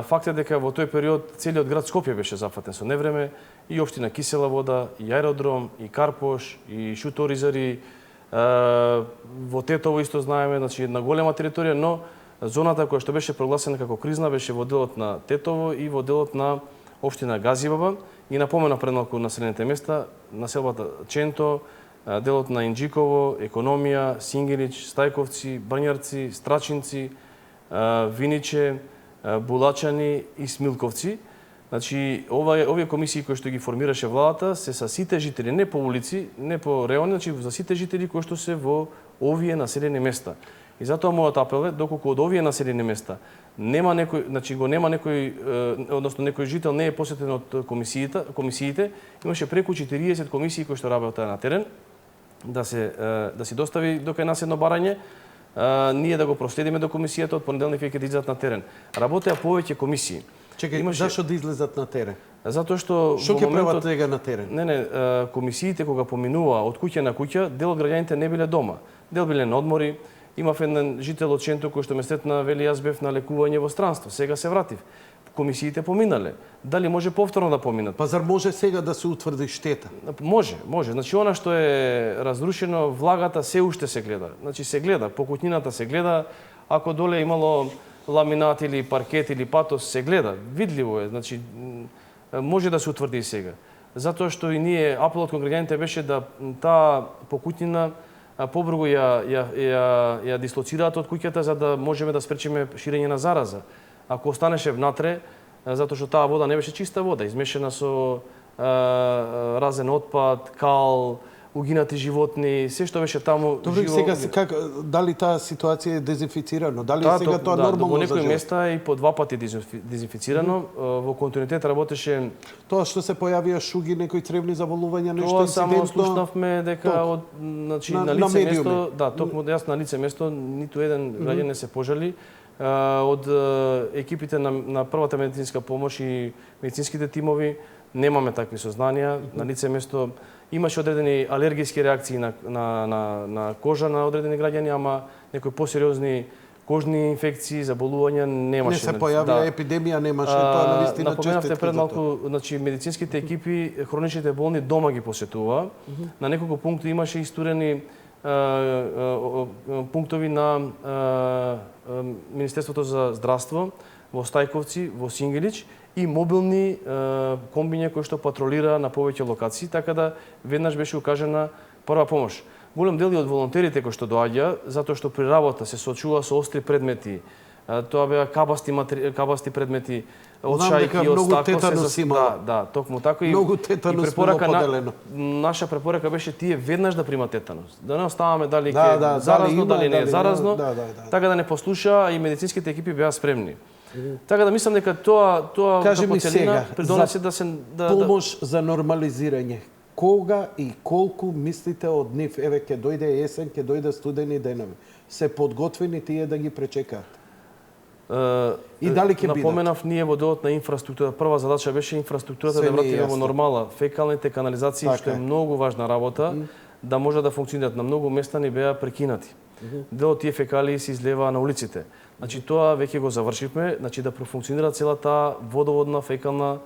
Факт е дека во тој период целиот град Скопје беше зафатен со невреме, и општина Кисела Вода, и аеродром, и Карпош, и Шуторизари, во Тетово исто знаеме, значи една голема територија, но зоната која што беше прогласена како кризна беше во делот на Тетово и во делот на општина Газијбаба, и напомена пред малку населените места, населбата Ченто, делот на Инџиково, Економија, Сингилич, Стајковци, Брњарци, Страчинци, Виниче, Булачани и Смилковци. Значи, овие комисии кои што ги формираше владата се са сите жители, не по улици, не по реони, значи за сите жители кои што се во овие населени места. И затоа мојот апел е, доколку од овие населени места нема некој, значи го нема некој, односно некој жител не е посетен од комисиите, имаше преку 40 комисии кои што работеа на терен, да си достави до кај нас едно барање, ние да го проследиме до комисијата, од понеделник веќе да излезат на терен. Работеа повеќе комисии. Чекај, зашто да излезат на терен? Затоа што Што ќе прават сега на терен? Не, комисиите кога поминува од куќа на куќа, дел од граѓаните не биле дома. Дел биле на одмори. Имав еден жител од Ченто кој што ме сретна, вели јас бев на лекување во странство, сега се вратив. Комисиите поминале. Дали може повторно да поминат? Па зар може сега да се утврди штета? Може. Значи она што е разрушено, влагата се уште се гледа. Значи се гледа, покутнината се гледа, ако доле имало ламинат или паркет или патос, се гледа, видливо е, значи може да се утврди и сега. Затоа што и ние, апелот кон граѓаните беше да таа покутнина побрзо ја дислоцираат од куќата за да можеме да спречиме ширење на зараза. Ако останеше внатре, затоа што таа вода не беше чиста вода, измешана со разен отпад, кал, угинати животни, се што беше таму Добро, сега дали таа ситуација е дезинфицирано? Дали Да, сега тоа нормално во за некои живот? места и по 2 пати дезинфицирано. Во континуитет работеше. Тоа што се појавија шуги, некои цревни заболувања, нешто Тоа само инцидентно. слушнавме дека Ток. од значи На на лице медиуми. место, да, токму јас на лице место ниту еден граѓанин не се пожали. Од екипите на првата медицинска помош и медицинските тимови немаме такви сознанија. На лице место имаше одредени алергиски реакции на кожа на одредени граѓани, ама некои посериозни кожни инфекции, заболувања немаше. Не се појавија епидемија, немаше тоа навистина. Напоменавте пред малку, значи медицинските екипи хроничните болни дома ги посетуваа. На неколку пункти имаше истурени пунктови на Министерството за здравство во Стајковци, во Сингелич и мобилни комбиња кои што патролира на повеќе локации, така да веднаш беше укажена прва помош. Голем дел и од волонтерите кои што доаѓа, затоа што при работа се соочува со остри предмети, тоа беа кабасти предмети, од шајки, од стакло се да, токму така и препорака наша препорака беше тие веднаш да примат тетанус. Да не оставаме дали ќе заразно, дали не е заразно, така да не послуша и медицинските екипи беа спремни. Така да мислам дека тоа како целина придонесе да се помош за нормализирање. Кога и колку мислите од нив, еве ќе дојде есен, ќе дојде студени денови, се подготвени тие да ги пречекаат? И дали ќе бидат? Напоменав, ние во делот на инфраструктура, прва задача беше инфраструктурата да вратиме во нормала. Фекалните канализации, што е многу важна работа, да може да функционираат. На многу места ни беа прекинати. Дел од тие фекалии се излеваа на улиците. Значи тоа веќе го завршивме, значи да профункционира целата водоводна фекална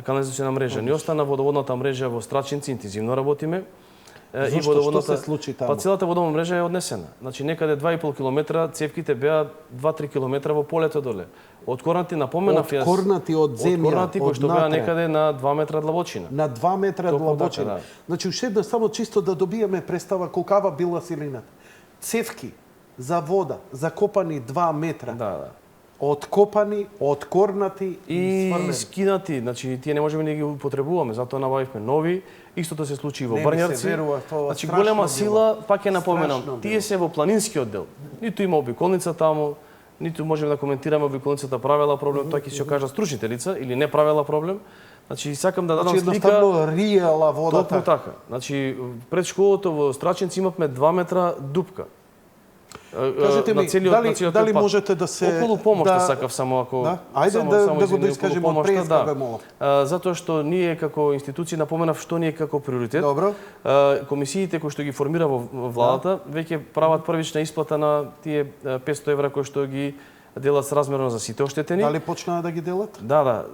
канализациона мрежа. Ни остана водоводната мрежа во Страчинци, интензивно работиме. Зошто, што се случи таму? Па целата водоводна мрежа е однесена. Значи некаде 2,5 километра, цевките беа 2-3 километра во полето доле. Откорнати, напоменав јас. Откорнати од земја, откорнати кои што беа некаде на 2 метра длабочина. На 2 метра длабочина. Значи уште едно само чисто да добиеме представа колкава била силината. Цевки за вода закопани 2 метра. Да. Откопани, откорнати и скинати, значи тие не можеме да ги употребуваме, затоа набавивме нови. Истото се случи и во Брњарци. Значи голема сила, пак ќе напоменам, тие се во планинскиот дел. Ниту има обиколница таму, ниту можеме да коментираме обиколницата правела проблем, тоа ќе се кажа стручните лица или не правела проблем. Значи сакам да дадам слика. Едноставно риела водата. Токму така. Значи пред школото во Страчинци имавме 2 метра дупка. Кажете ми, дали можете да се околу помошта сакав само ако Ајде да го доискажеме од преска, бе молам. Затоа што ние како институција напоменав што ние како приоритет. Добро. Комисиите кои што ги формира во владата веќе прават првична исплата на тие 500 евра кои што ги делат сразмерно за сите оштетени. Дали почнаа да ги делат? Да.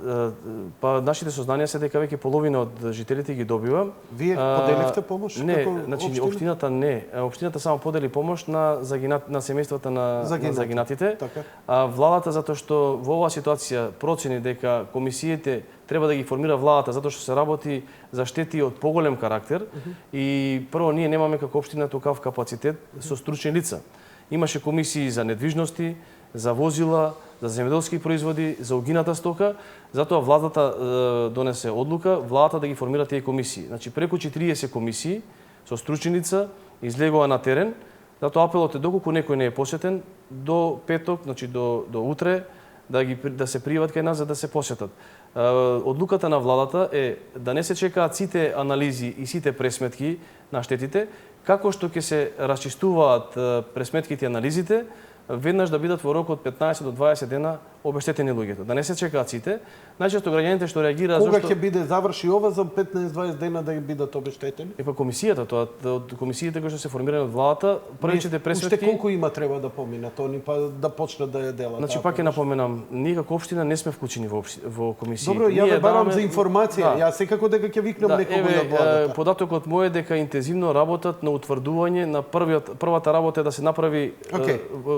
Па нашите сознанија се дека веќе половина од жителите ги добива. Вие поделивте помош? Не, значи општината не. Општината само подели помош на семејствата на загинатите. Така. Владата затоа што во оваа ситуација процени дека комисиите треба да ги формира владата затоа што се работи за штети од поголем карактер и прво ние немаме како општина такав капацитет со стручни лица. Имаше комисии за недвижности, за возила, за земјоделски производи, за угината стока, затоа владата донесе одлука, владата да ги формира тие комисии. Значи преку 40 комисии со стручни лица излегува на терен, затоа апелот е доколку некој не е посетен до петок, значи до утре да се пријават кај нас за да се посетат. Одлуката на владата е да не се чекаат сите анализи и сите пресметки на штетите, како што ќе се расчистуваат пресметките и анализите, веднаш да бидат во рок од 15 до 20 дена обештетени луѓето. Да не се чекаат сите. Најчесто граѓаните што реагираат Кога ќе биде заврши ова за 15-20 дена да бидат обештетени? Па комисијата, тоа од комисиите кои што се формирани од владата, првичните пресметки. Уште колку има треба да поминат они па да почнат да ја делат? Значи пак ќе напоменам, ние како општина не сме вклучени во комисии. Добро, ја барам за информација. Ја секако дека ќе викнам некого од владата. Податокот мој е дека интензивно работат на утврдување на првата работа е да се направи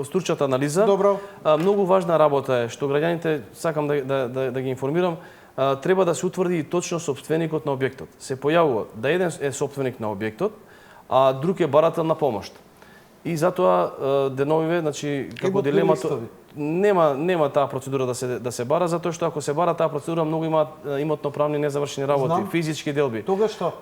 стручната анализа. Добро. Многу важна работа е што граѓаните сакам да ги информирам, треба да се утврди точно сопственикот на објектот. Се појавува да еден е сопственик на објектот, а друг е барател на помош. И затоа деновиве, значи како Имотни дилемата листови. нема таа процедура да се бара, затоа што ако се бара таа процедура многу имаат имотно-правни незавршени работи, Знам. физички делби. Тога што?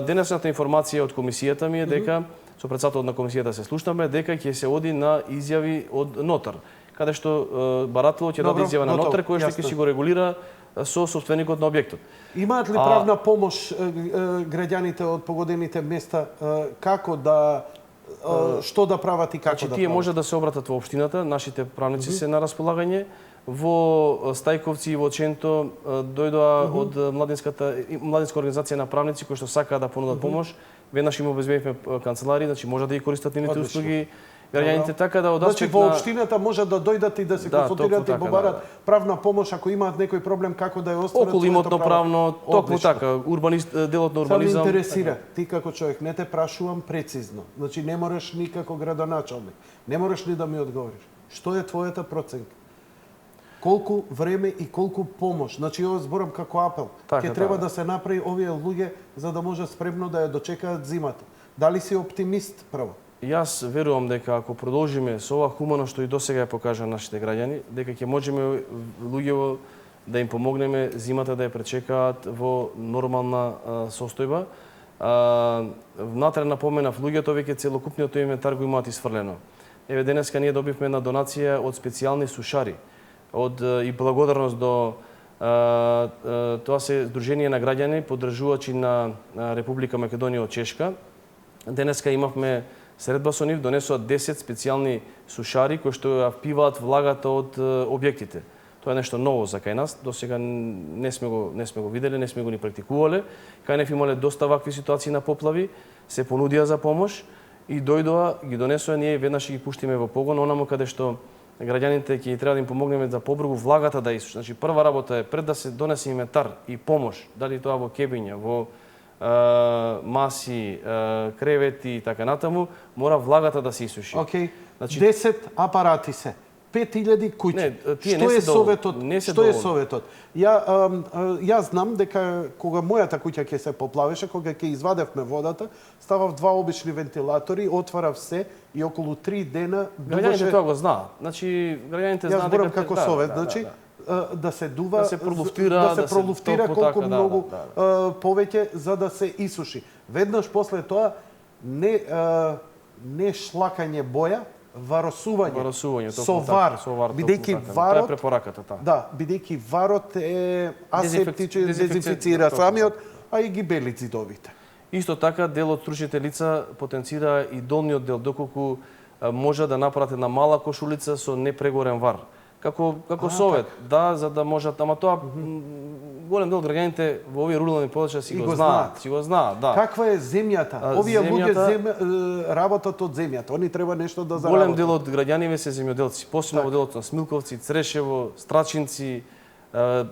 Денесната информација од комисијата ми е дека со председателот на комисијата се слушнаме дека ќе се оди на изјави од нотар, каде што барателот ќе даде Добро, изјава на готово, нотар кој што ќе јасно. си го регулира со собственикот на објектот. Имаат ли правна помош граѓаните од погодените места како да што да прават и како Значи, да тие прават? може да се обратат во општината, нашите правници се на располагање. Во Стајковци и во Ченто дојдоа од младинска организација на правници кои што сакаат да понудат помош. Веднаш им обезбедивме канцелари, значи може да ги користат нивните Одлично. услуги граѓаните, така да од Значи аспект во на општината може да дојдат и да се Да, консултираат токму и така, побарат да. правна помош ако имаат некој проблем како да ја остварат околу своето имотно право. правно, токму Одлично. така, делот на Само ме урбанизам. интересира, ти како човек, не те прашувам прецизно. Значи не мораш ни како градоначалник, не мораш ни да ми одговориш. Што е твојата проценка? Колку време и колку помош? Значи ова зборам како апел. Така, Ќе треба да. да се направи овие луѓе за да може спремно да ја дочекаат зимата. Дали си оптимист прво? Јас верувам дека ако продолжиме со ова хумано што и досега ја покажа нашите граѓани, дека ќе можеме луѓево да им помогнеме зимата да ја пречекаат во нормална состојба. Внатре напоменав луѓето веќе целокупниот инвентар го имаат исфрлено. Еве денеска ние добивме една донација од специјални сушари, од и благодарност до тоа се Сдружение на граѓани поддржувачи на Република Македонија од Чешка. Денеска имавме средба со нив, донесоа 10 специјални сушари кои што ја впиваат влагата од објектите. Тоа е нешто ново за кај нас, досега не сме го виделе, не сме го ни практикувале. Кај нев имале доста вакви ситуации на поплави, се понудија за помош и дојдоа, ги донесоа, ние веднаш ги пуштиме во погон, онамо каде што граѓаните ќе треба да им помогнеме да побргу влагата да исуши. Значи прва работа е пред да се донесе инвентар и помош, дали тоа во кебиња, во маси, кревети и така натаму, мора влагата да се исуши. Океј. Значи- 10 апарати се. 5000 куќи. Не, тие Што не е се доволни. советот? Не се Што е доволни. советот? Јас знам дека кога мојата куќа ќе се поплавеше, кога ќе извадевме водата, ставав 2 обични вентилатори, отварав се и околу 3 дена Граѓаните тоа го знаат. Значи граѓаните Јас знаат зборам дека како да, совет, да, значи да се дува, Да се пролуфтира, да се да се пролуфтира токму колку така, да, многу да, повеќе за да се исуши. Веднаш после тоа не шлакање боја, варосување токму со така, вар, со вар, токму бидејќи така. Тоа е варот препораката, таа. да, бидејќи варот е асептичен, дезинфицира токму самиот, а и ги бели зидовите. Исто така, дел од стручните лица потенцира и долниот дел, доколку може да направат една мала кошулица со непрегорен вар. Како совет, да, за да можат, ама тоа голем дел од граѓаните во овие рурални подрачја си И го го знаат, си го знаат, да. Каква е земјата? Овие луѓе земјата- работат од земјата. Они треба нешто да заработат. Голем дел од граѓаниве се земјоделци, посебно во делот на Смилковци, Црешево, Страчинци,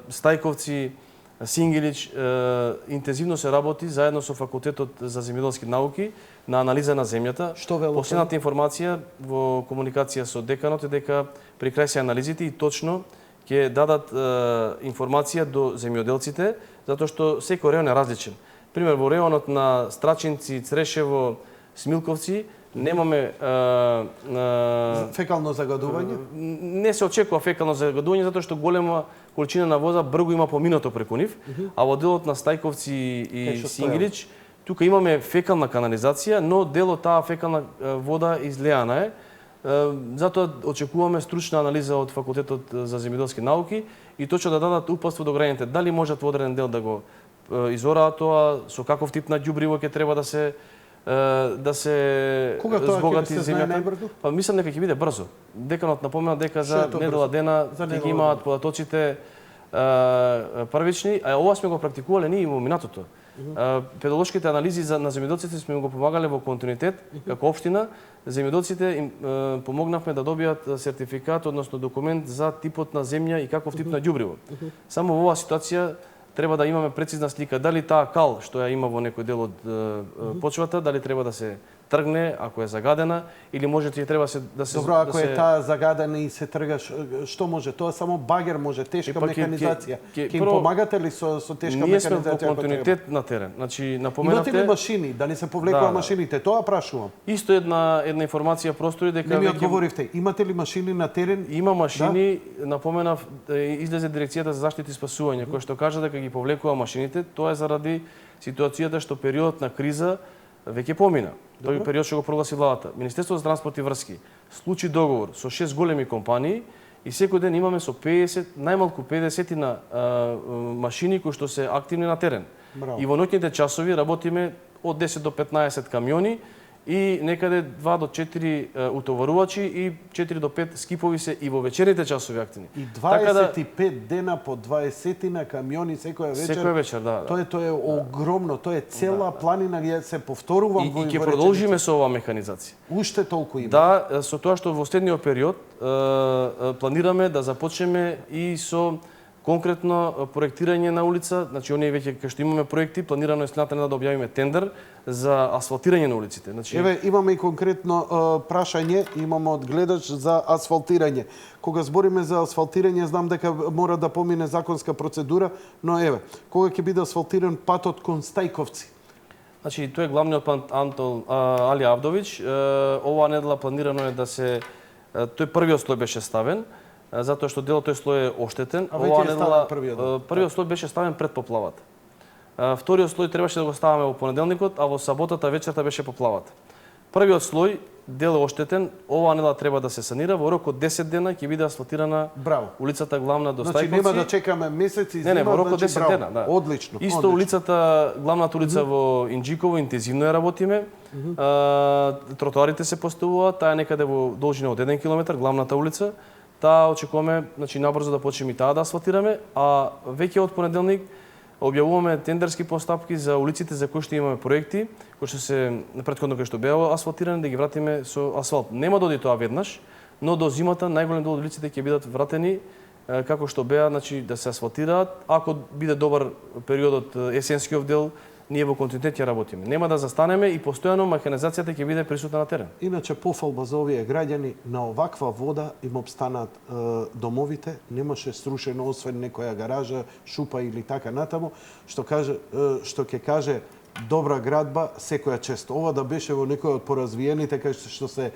Стајковци, Сингелич, интензивно се работи заедно со Факултетот за земјоделски науки на анализа на земјата. Што велат? Последната информација во комуникација со деканот е дека при крај се анализите и точно ќе дадат информација до земјоделците, затоа што секој реон е различен. Пример, во реонот на Страчинци, Црешево, Смилковци немаме фекално загадување? не се очекува фекално загадување затоа што голема количина на вода бргу има поминато преку нив, а во делот на Стајковци и Сингелич тука имаме фекална канализација, но дел од таа фекална вода излеана е. Затоа очекуваме стручна анализа од Факултетот за земјоделски науки и точно да дадат упатство до граѓаните дали можат во одреден дел да го изораат тоа, со каков тип на ѓубриво ќе треба да се Кога тоа ќе збогати се знае земјата. најбрзо? Па мислам дека ќе биде брзо. Деканот напомена дека Што е за тоа недела брзо? дена За ќе недела ги имаат податоците првични, а ова сме го практикувале ние и во минатото. Педолошките анализи на земјоделците сме го помагале во континуитет како општина. Земјоделците им помогнавме да добијат сертификат, односно документ за типот на земја и каков тип на ѓубриво. Само во оваа ситуација треба да имаме прецизна слика дали таа кал што ја има во некој дел од почвата, дали треба да се тргне, ако е загадена, или може ти треба да се... Добро, ако е таа загадена и се тргаш, што може? Тоа само багер може, тешка механизација. Ќе им помагате ли со тешка механизација? Ние сме во континуитет на терен. Значи, напоменавте... Имате ли машини, да не се повлекува машините? Тоа прашувам. Исто една информација простори дека... Не ми одговоривте. Имате ли машини на терен? Има машини, напоменав, излезе дирекцијата за заштита и спасување, која што кажа дека ги повлекува машините, тоа е заради ситуацијата што периодот на криза веќе помина. Тој период што го прогласи владата. Министерството за транспорт и врски случи договор со 6 големи компании и секој ден имаме со 50, најмалку 50 на машини кои што се активни на терен. Браво. И во ноќните часови работиме од 10 до 15 камиони и некаде 2 до 4 утоварувачи и 4 до 5 скипови се и во вечерните часови активни. И 25 дена по 20 на камиони секоја вечер. Секоја вечер, да. Тоа е огромно, тоа е цела планина, ја се повторувам и ќе продолжиме со оваа механизација. Уште толку има. Да, со тоа што во следниот период планираме да започнеме и со конкретно проектирање на улица, значи оние веќе кај што имаме проекти, планирано е следната недела да објавиме тендер за асфалтирање на улиците. Значи Еве имаме и конкретно прашање, имаме од гледач за асфалтирање. Кога збориме за асфалтирање, знам дека мора да помине законска процедура, но еве, кога ќе биде асфалтиран патот кон Стајковци? Значи тој е главниот пат Али Авдович. Оваа недела планирано е да се тој првиот слој беше ставен, затоа што дел тој слој е оштетен. Оваа недела првиот слој беше ставен пред поплавата. Вториот слој требаше да го ставаме во понеделникот, а во саботата вечерта беше поплавата. Првиот слој дел е оштетен, оваа недела треба да се санира, во рок од 10 дена ќе биде асфалтирана улицата главна до Стајковци. Значи нема да чекаме месеци, не, во рок од 10 дена, да. Одлично. Исто улицата, главната улица во Инџиково интензивно ја работиме. Тротоарите се поставуваат, таа е некаде во должина од 1 километар, главната улица. Таа очекуваме, значи набрзо да почнеме и таа да асфалтираме, а веќе од понеделник објавуваме тендерски постапки за улиците за кои што имаме проекти, кои што се претходно кои што беа асфалтирани, да ги вратиме со асфалт. Нема да оди тоа веднаш, но до зимата најголем дел од улиците ќе бидат вратени како што беа, значи да се асфалтираат. Ако биде добар периодот есенскиот дел, ние во континуитет ќе работиме. Нема да застанеме и постојано механизацијата ќе биде присутна на терен. Иначе пофалба за овие граѓани, на оваква вода им обстанат домовите, немаше срушено освен некоја гаража, шупа или така натаму, што ќе каже добра градба секоја чест. Ова да беше во некој од поразвиените кај што се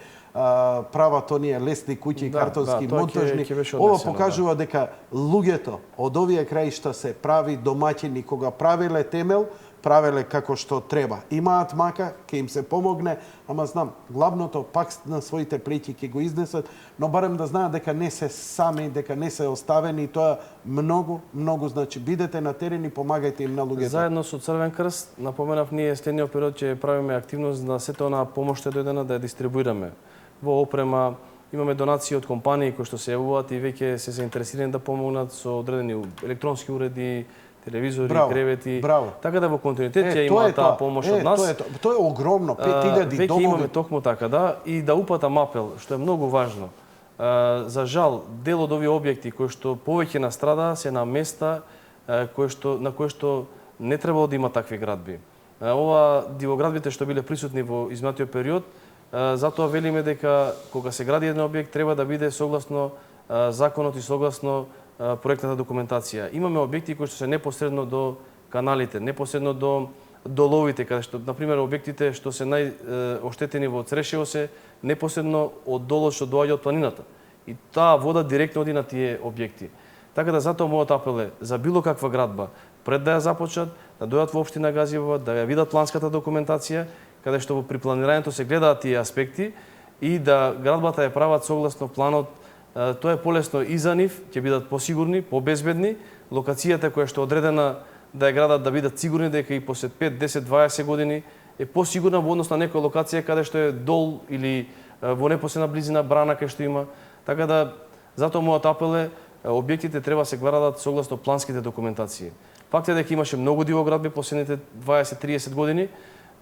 прават оние лесни куќи, картонски, монтажни. Ова покажува дека луѓето од овие краишта се прави домаќини кога правеле темел, правеле како што треба. Имаат мака, ќе им се помогне, ама знам, главното пак на своите плеќи ќе го изнесат, но барем да знаат дека не се сами, дека не се оставени, и тоа многу, значи бидете на терен и помагајте им на луѓето. Заедно со Црвен крст, напоменав, ние следниот период ќе правиме активност на сета онаа помош што дојдена да ја дистрибуираме во опрема. Имаме донации од компании кои што се јавуваат и веќе се заинтересирани да помогнат со одредени електронски уреди, телевизори, кревети. Така да во континуитет ќе има таа помош од нас. Тоа е огромно, 5000 домови. Веќе имаме токму така, да, и да упатам апел, што е многу важно. За жал, дел од овие објекти кои што повеќе настрадаа се на места на кои што не требало да има такви градби. Ова дивоградбите што биле присутни во изминатиот период, затоа велиме дека кога се гради еден објект треба да биде согласно законот и согласно проектната документација. Имаме објекти кои што се непосредно до каналите, непосредно до ловите, каде што, например, објектите што се најоштетени во Црешево се непосредно од долот што доаѓа од планината. И таа вода директно оди на тие објекти. Така да затоа мојот апел е за било каква градба, пред да ја започнат, да дојдат во општина Газјево, да ја видат планската документација, каде што при планирањето се гледаат тие аспекти и да градбата ја прават согласно планот. Тоа е полесно и за нив, ќе бидат посигурни, побезбедни. Локацијата која што е одредена да ја градат да бидат сигурни дека и после 5, 10, 20 години е посигурна во однос на некоја локација каде што е дол или во непосредна близина брана кај што има. Така да затоа мојот апел е објектите треба се градат согласно планските документации. Факт е дека имаше многу дивоградби последните 20-30 години,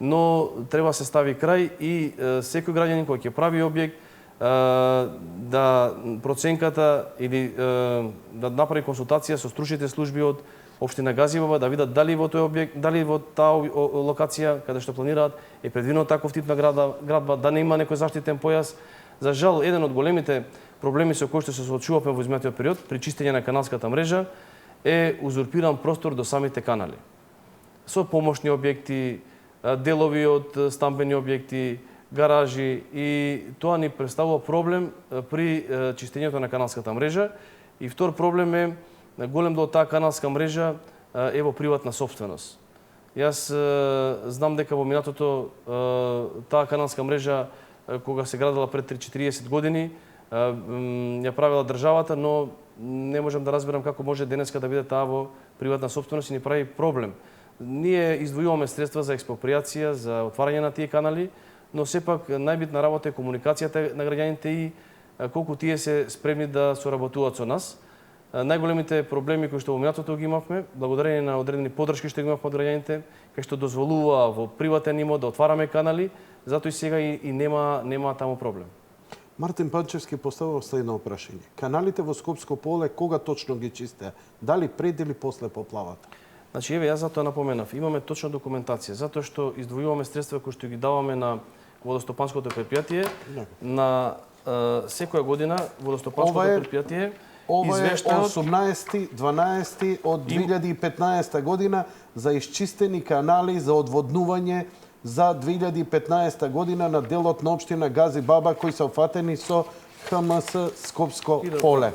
но треба се стави крај и секој граѓанин кој ќе прави објект да проценката или да направи консултација со стручните служби од општина Газибаба да видат дали во тој објект, дали во таа локација каде што планираат е предвидено таков тип на градба, да не има некој заштитен појас. За жал, еден од големите проблеми со кои што се соочувавме во изминатиот период при чистење на каналската мрежа е узурпиран простор до самите канали. Со помошни објекти, делови од стамбени објекти, гаражи, и тоа ни представува проблем при чистењето на каналската мрежа. И втор проблем е голем дел од таа каналска мрежа е во приватна собственост. Јас знам дека во минатото таа каналска мрежа кога се градела пред 30-40 години ја правила државата, но не можам да разберам како може денеска да биде таа во приватна собственост и ни прави проблем. Ние издвојуваме средства за експроприација, за отварање на тие канали, но сепак најбитна работа е комуникацијата на граѓаните и колку тие се спремни да соработуваат со нас. Најголемите проблеми кои што во минатото ги имавме, благодарение на одредени поддршки што ги имавме од граѓаните, кај што дозволува во приватен имот да отвараме канали, затоа и сега и нема таму проблем. Мартин Панчевски поставува следно прашање. Каналите во Скопско поле кога точно ги чистеа? Дали пред или после поплавата? Значи, еве, јас затоа напоменав, имаме точна документација, затоа што издвојуваме средства кои што ги даваме на водостопанското предпријатие, на секоја година водостопанското предпријатие Ова е 18-12 од 2015 година за исчистени канали за одводнување за 2015 година на делот на општина Газибаба кои се офатени со ХМС Скопско поле.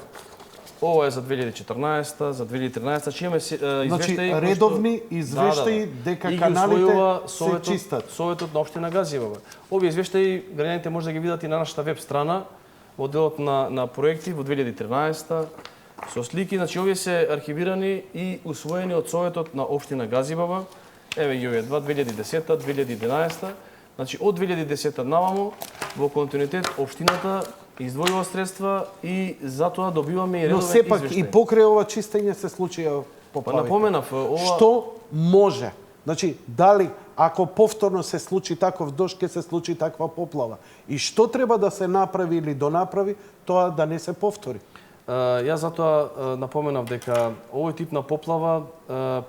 Ова е за 2014, за 2013, значи имаме извештаи. Значи редовни извештаи дека каналите се чистат. Советот на општина Газибаба. Овие извештаи граѓаните може да ги видат и на нашата веб страна во делот на проекти во 2013 со слики. Значи овие се архивирани и усвоени од Советот на општина Газибаба. Еве ги овие 2010, 2011. Значи од 2010 наваму во континуитет општината издвојува средства и затоа добиваме и редовен извештај. Но сепак и покрај ова чистење се случија поплавите. Па напоменав, ова што може? Значи, дали ако повторно се случи таков дожд, ќе се случи таква поплава? И што треба да се направи или донаправи тоа да не се повтори? Јас затоа напоменав дека овој тип на поплава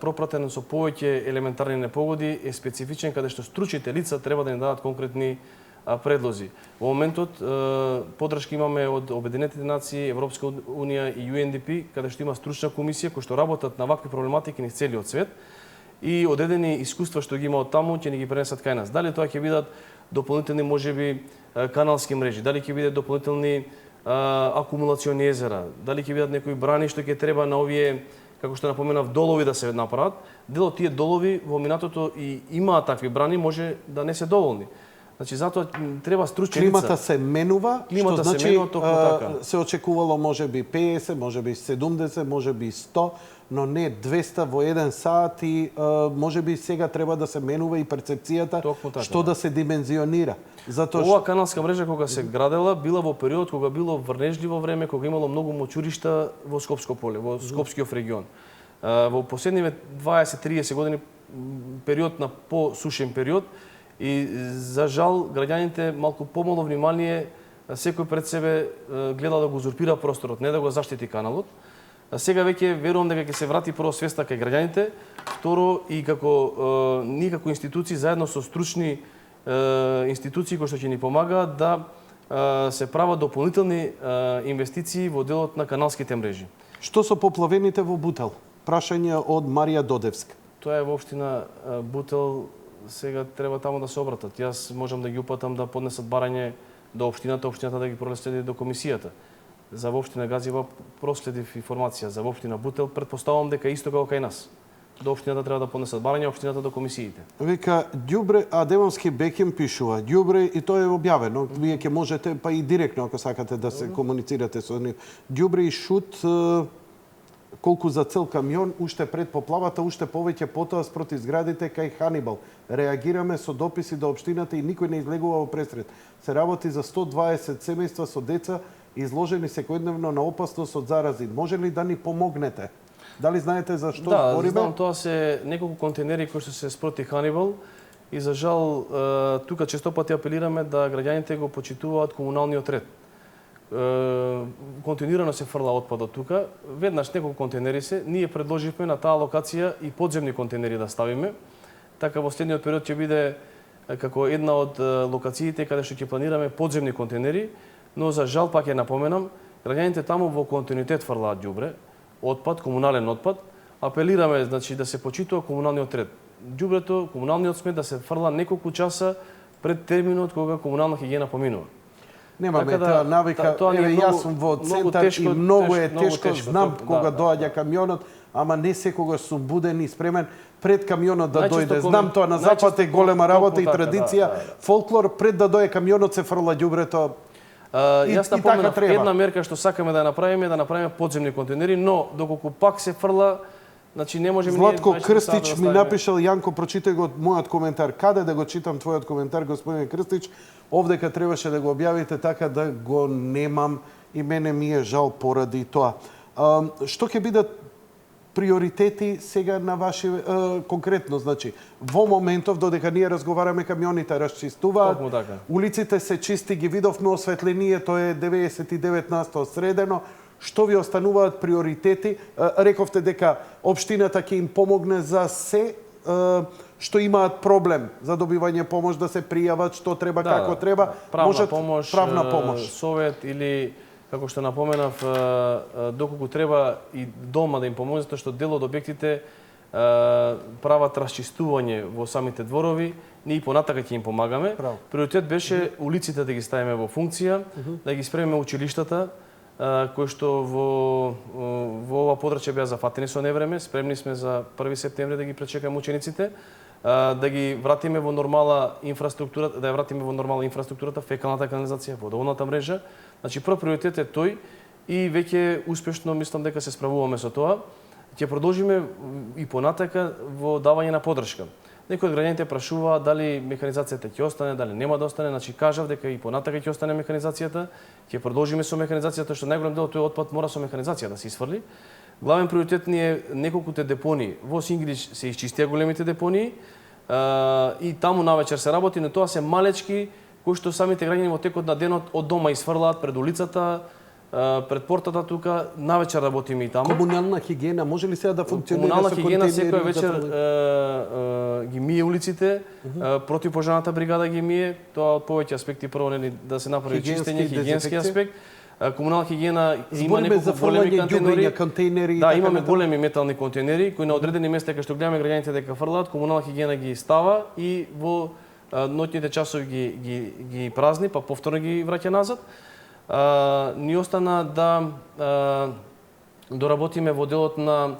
пропратен со повеќе елементарни непогоди е специфичен каде што стручните лица треба да ни дадат конкретни предлози. Во моментот поддршка имаме од Обединетите нации, Европска унија и UNDP, каде што има стручна комисија кои што работат на вакви проблематики низ целиот свет и одредени искуства што ги има од таму ќе ни ги пренесат кај нас. Дали тоа ќе бидат дополнителни можеби каналски мрежи, дали ќе бидат дополнителни акумулациони езера, дали ќе бидат некои брани што ќе треба на овие, како што напоменав, долови да се направат. Дел од тие долови во минатото и имаат такви брани, може да не се доволни. Значи затоа треба стручни лица. Климата се менува, што значи така. се очекувало можеби 50, можеби 70, можеби 100, но не 200 во еден сат и можеби сега треба да се менува и перцепцијата што да се димензионира. Затоа ова каналска мрежа кога се градела била во период кога било врнежливо време, кога имало многу мочуришта во Скопско поле, во Скопскиот регион. Во последниве 20-30 години период на посушен период и за жал граѓаните малку помало внимание секој пред себе гледа да го узурпира просторот, не да го заштити каналот. Сега веќе верувам дека ќе се врати прво свеста кај граѓаните, второ и како ние како институции заедно со стручни институции кои што ќе ни помагаат да се прават дополнителни инвестиции во делот на каналските мрежи. Што со поплавените во Бутел? Прашање од Марија Додевска. Тоа е во општина Бутел, сега треба таму да се обратат. Јас можам да ги упатам да поднесат барање до општината, општината да ги проследи до комисијата. За општина Газиба проследив информација, за општина Бутел претпоставувам дека исто како кај нас. До општината треба да поднесат барање, општината до комисиите. Вика ѓубре, а Девонски Бекем пишува ѓубре и тоа е објавено. Вие ќе можете па и директно ако сакате да се комуницирате со нив. Ѓубре и шут колку за цел камион, уште пред поплавата, уште повеќе потоа спроти зградите кај Ханибал. Реагираме со дописи до општината и никој не излегува во пресред. Се работи за 120 семејства со деца изложени секојдневно на опасност од зарази. Може ли да ни помогнете? Дали знаете за што збориме? Да, знам, тоа се неколку контейнери кои што се спроти Ханибал и за жал тука често пати апелираме да граѓаните го почитуваат комуналниот ред. континуирано се фрла отпад од тука. Веднаш неколку контейнери се, ние предложивме на таа локација и подземни контейнери да ставиме. Така во следниот период ќе биде како една од локациите каде што ќе планираме подземни контейнери, но за жал пак ја напоменам, граѓаните таму во континуитет фрлаат ѓубре, отпад, комунален отпад. Апелираме значи да се почитува комуналниот ред. Ѓубрето, комуналниот смет да се фрла неколку часа пред терминот кога комунална хигиена поминува. Немаме Така да, таа навика. тоа ни е Еве, јас многу- сум во многу центар тешко- и многу е многу тешко, тешко, знам тоа- кога да, доаѓа камионот, ама не секогаш сум буден и спремен пред камионот да Најчесто дојде. коме- Знам тоа на запад е најчесто голема работа и толку така, традиција, да. фолклор, пред да дојде камионот се фрла ѓубрето. Јас и напоменав, така треба. една мерка што сакаме да направиме, да направиме подземни контейнери, но доколку пак се фрла, значи не можеме Златко 24 Крстич сата да ми ставиме. напишал, Јанко, прочитај го мојот коментар. Каде да го читам твојот коментар, господине Крстич? Овдека требаше да го објавите така да го немам и мене ми е жал поради тоа. Што ќе бидат приоритети сега на ваши конкретно, значи во моментов додека ние разговараме, камионите расчистуваат, Токму така. улиците се чисти, ги видовме осветлението е 99% средено. Што ви остануваат приоритети? Рековте дека општината ќе им помогне за се што имаат проблем за добивање помош, да се пријават, што треба, како треба. правна Можат помош, правна помош. совет или како што напоменав, доколку треба и дома да им помогне, затоа што дел од објектите прават расчистување во самите дворови, ние и понатака ќе им помагаме. Право. Приоритет беше улиците да ги ставиме во функција, да ги спремиме училиштата, кои што во ова подрачје беа зафатени со невреме. Спремни сме за 1 септември да ги пречекаме учениците, да ги вратиме во нормала инфраструктурата, да ја вратиме во нормала инфраструктурата, фекалната канализација, водоводната мрежа. Значи прв приоритет е тој и веќе успешно мислам дека се справуваме со тоа. Ќе продолжиме и понатака во давање на поддршка. Некои од граѓаните прашуваат дали механизацијата ќе остане, дали нема да остане. Значи кажав дека и понатака ќе остане механизацијата, ќе продолжиме со механизацијата, што најголем дел од тој отпад мора со механизација да се изфрли. Главен приоритет ни е неколкуте депонии. Во Сингилич се изчистија големите депонии и таму навечер се работи, но тоа се малечки кои што самите граѓани во текот на денот од дома изфрлаат пред улицата, пред портата тука, навечер работиме и таму. Комунална хигиена може ли сега да функционира Комунална со хигиена контейнери? секоја вечер ги мие улиците, противпожарната бригада ги мие, тоа од повеќе аспекти, прво нели да се направи Хигиенски, чистење, хигиенски дезинфекција. аспект. Комунална хигиена има Збориме за неколку големи фрлање ѓубрења, контейнери и Да, така имаме натаму. големи метални контейнери кои на одредени места кај што гледаме граѓаните дека фрлаат, комунална хигиена ги става и во ноќните часови ги празни, па повторно ги враќа назад. Ни остана да доработиме во делот на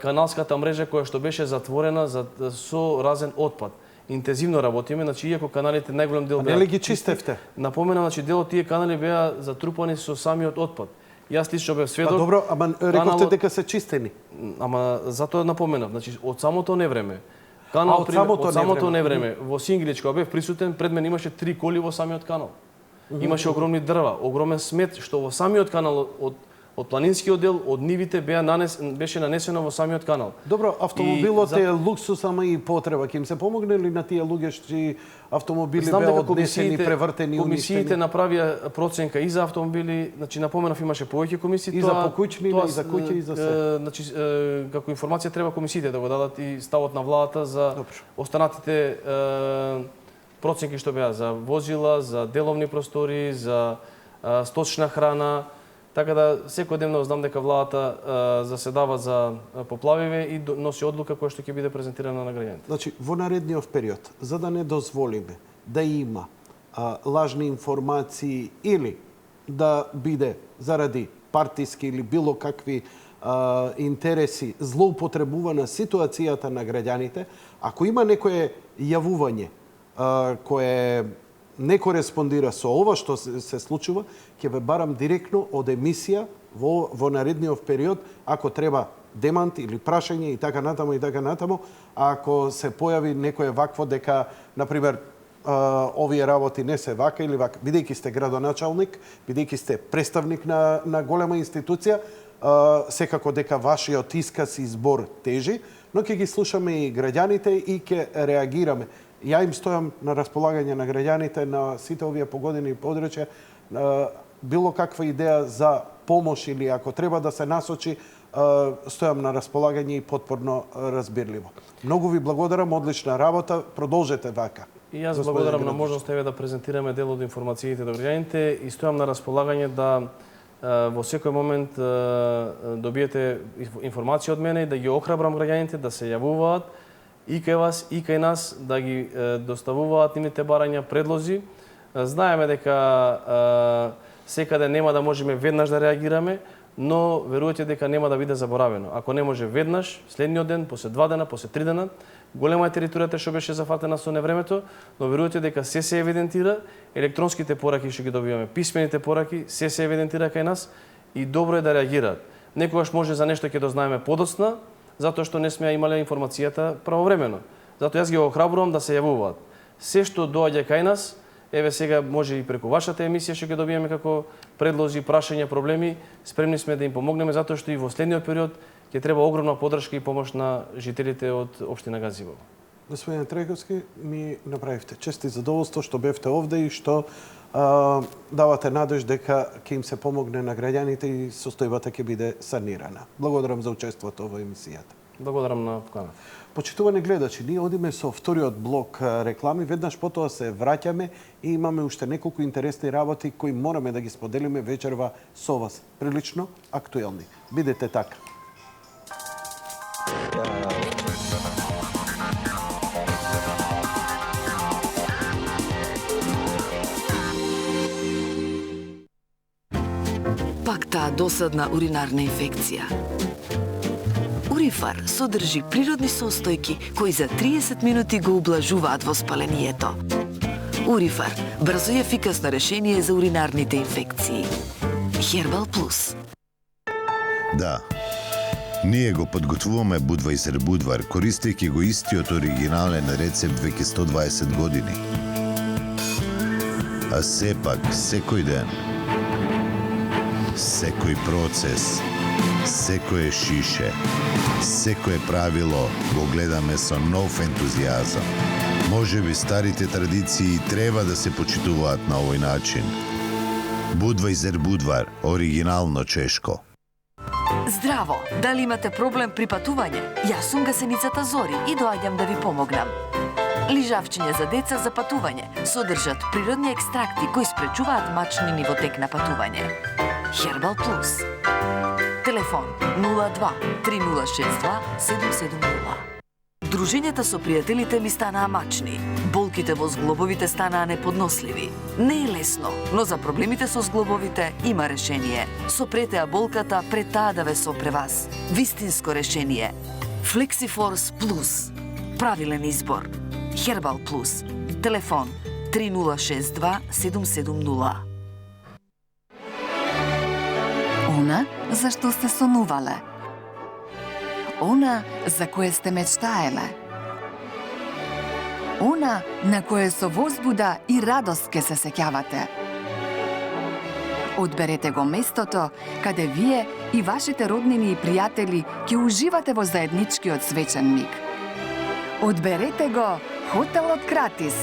каналската мрежа која што беше затворена со разен отпад. Интензивно работиме, значи иако каналите најголем дел Нели ги чистевте? Напоменам, значи дел од тие канали беа затрупани со самиот отпад. Јас лично бев сведок. Добро, ама рековте каналот- дека се чистени. Ама затоа напоменав, значи од самото невреме. Канал од самото од самото невреме. невреме во Сингилич кога бев присутен, пред мен имаше 3 коли во самиот канал. Имаше огромни дрва, огромен смет што во самиот канал од планинскиот дел, од нивите беше нанесено во самиот канал. Добро, автомобилот И е луксус, ама и потреба. Ќе им се помогне ли на тие луѓе што автомобили Знам беа дека однесени, превртени, комисиите уништени? направија проценка и за автомобили, значи напоменав имаше повеќе комисии, И за покуќнина, и за куќи, и за се. Значи како информација треба комисиите да го дадат и ставот на владата за Добро. останатите проценки што беа за возила, за деловни простори, за сточна храна. Така да секојдневно знам дека владата заседава за поплавиве и носи одлука која што ќе биде презентирана на граѓаните. Значи, во наредниот период, за да не дозволиме да има лажни информации или да биде заради партиски или било какви интереси злоупотребувана ситуацијата на граѓаните, ако има некое јавување кое не кореспондира со ова што се случува, ќе ве барам директно од емисија во наредниот период, ако треба демант или прашање и така натаму, ако се појави некое вакво дека, например, овие работи не се вака или вака, бидејќи сте градоначалник, бидејќи сте представник на голема институција, секако дека вашиот исказ и збор тежи, но ќе ги слушаме и граѓаните и ќе реагираме. Ја им стојам на располагање на граѓаните на сите овие погодени подрачја. било каква идеја за помош или ако треба да се насочи, стојам на располагање и потпорно разбирливо. Многу ви благодарам, одлична работа, продолжете вака. И јас благодарам на можноста да презентираме дел од информациите до граѓаните и стојам на располагање да во секој момент добиете информација од мене и да ги охрабрам граѓаните да се јавуваат и кај вас и кај нас, да ги доставуваат нивните барања, предлози. Знаеме дека секаде нема да можеме веднаш да реагираме, но верувате дека нема да биде заборавено. Ако не може веднаш, следниот ден, после 2 дена, после 3 дена, голема е територијата што беше зафатена со невремето, но верувате дека се евидентира, електронските пораки што ги добиваме, писмените пораки, се евидентира кај нас и добро е да реагираат. Некогаш може за нешто ќе дознаеме подоцна, затоа што не сме имале информацијата правовремено. Затоа јас ги охрабрувам да се јавуваат. Се што доаѓа кај нас, еве сега може и преку вашата емисија што ќе добиеме како предлози, прашања, проблеми, спремни сме да им помогнеме затоа што и во следниот период ќе треба огромна поддршка и помош на жителите од општина Газивово. Господин Треговски, ми направивте чест и задоволство што бевте овде и што давате надеж дека ќе им се помогне на граѓаните и состојбата ќе биде санирана. Благодарам за учеството во емисијата. Благодарам на поканата. Почитувани гледачи, ние одиме со вториот блок реклами, веднаш потоа се враќаме и имаме уште неколку интересни работи кои мораме да ги споделиме вечерва со вас. Прилично актуелни. Бидете така. Пак таа досадна уринарна инфекција. Урифар содржи природни состојки кои за 30 минути го ублажуваат воспалението. Урифар – брзо и ефикасно решение за уринарните инфекции. Хербал Плюс. Да, ние го подготвуваме Будвајзер Будвар, користејќи го истиот оригинален рецепт веќе 120 години. А сепак, секој ден, секој процес, секое шише, секое правило го гледаме со нов ентузијазам. Може би старите традиции треба да се почитуваат на овој начин. Будвајзер Будвар, оригинално чешко. Здраво! Дали имате проблем при патување? Јас сум гасеницата Зори и доаѓам да ви помогнам. Лижавчиња за деца за патување содржат природни екстракти кои спречуваат мачнини во тек на патување. Хербал Плюс. Телефон 02 3062 770. Дружењата со пријателите ми станаа мачни. Болките во зглобовите станаа неподносливи. Не е лесно, но за проблемите со зглобовите има решение. Сопрете ја болката пред таа да ве сопре вас. Вистинско решение. Флексифорс Плюс. Правилен избор. Хербал Плюс. Телефон 3062 770. Она за што сте сонувале. Она за кое сте мечтаеле. Она на кое со возбуда и радост ке се сеќавате. Одберете го местото каде вие и вашите роднини и пријатели ќе уживате во заедничкиот свечен миг. Одберете го Хотелот Кратис.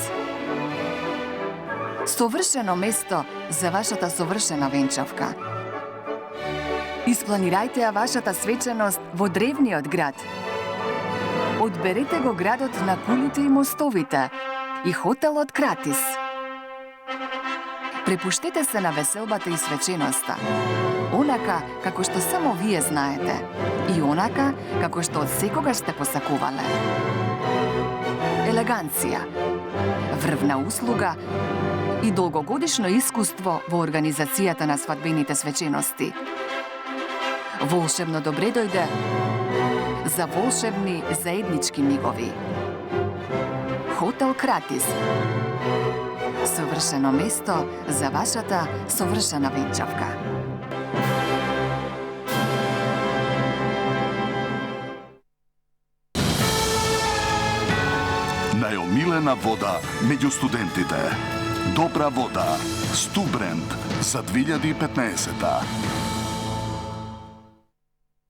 Совршено место за вашата совршена венчавка. Испланирајте ја вашата свеченост во древниот град. Одберете го градот на кулите и мостовите и Хотелот Кратис. Препуштете се на веселбата и свеченоста. Онака како што само вие знаете и онака како што од секогаш сте посакувале. Елеганција, врвна услуга и долгогодишно искуство во организацијата на свадбените свечености. Волшебно добре дојде за волшебни заеднички мигови. Хотел Кратис. Совршено место за вашата совршена венчавка. Најомилена вода меѓу студентите. Добра вода. Стубренд за 2015.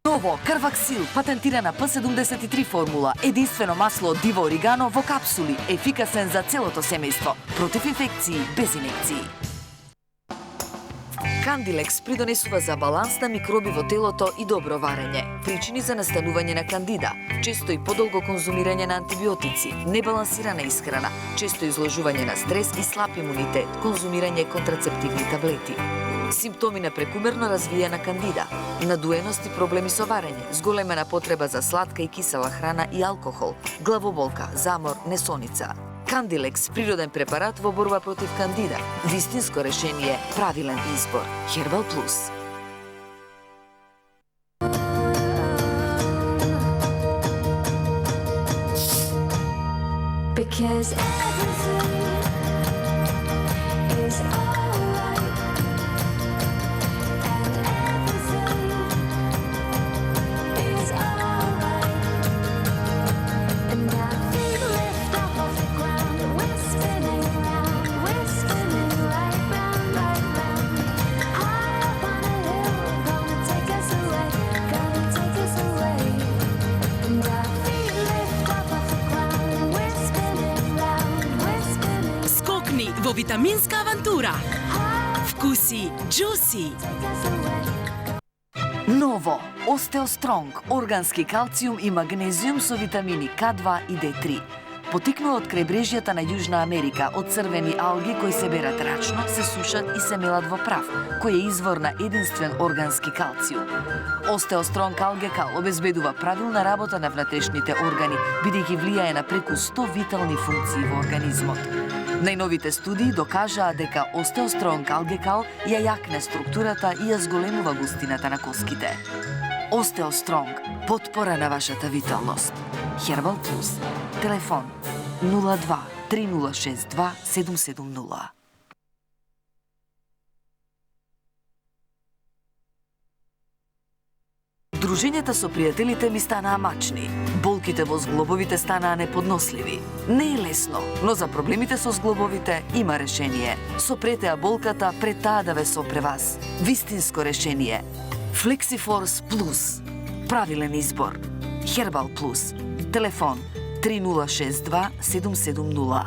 Ново Карваксил, патентирана П73 формула, единствено масло од дива оригано во капсули, ефикасен за целото семејство, против инфекции, без инекции. Кандилекс придонесува за баланс на микроби во телото и добро варење, причини за настанување на кандида, често и подолго конзумирање на антибиотици, небалансирана исхрана, често изложување на стрес и слаб имунитет, конзумирање контрацептивни таблети. Симптоми на прекумерно развиена кандида, надуеност и проблеми со варење, зголемена потреба за сладка и кисела храна и алкохол, главоболка, замор, несоница. Кандилекс, природен препарат во борба против кандида. Вистинско решение, правилен избор. Хербал Плюс. Because everything is alright, and everything is alright, and our feet lift up off the ground, we're spinning round, we're spinning right round, high up on a hill, gonna take us away, and our feet lift up off the ground, we're spinning round, we're spinning. Скокни во витаминска авантура. Вкуси Juicy. Ново. Остеостронг. Органски калциум и магнезиум со витамини К2 и Д3. Потикнува од крајбрежјата на Јужна Америка, од црвени алги кои се берат рачно, се сушат и се мелат во прав, кој е извор на единствен органски калциум. Остеостронг алгекал обезбедува правилна работа на внатрешните органи, бидејќи влијае на преку 100 витални функции во организмот. Најновите студии докажаа дека остеостронг алгекал ја јакне структурата и ја зголемува густината на коските. Остеостронг – потпора на вашата виталност. Хербал Плюс. Телефон 02 3062 770. Дружењата со пријателите ми станаа мачни. Болките во зглобовите станаа неподносливи. Не е лесно, но за проблемите со зглобовите има решение. Сопрете ја болката пред таа да ве сопре вас. Вистинско решение. Флексифорс Плюс. Правилен избор. Хербал Плюс. Телефон 3062 770.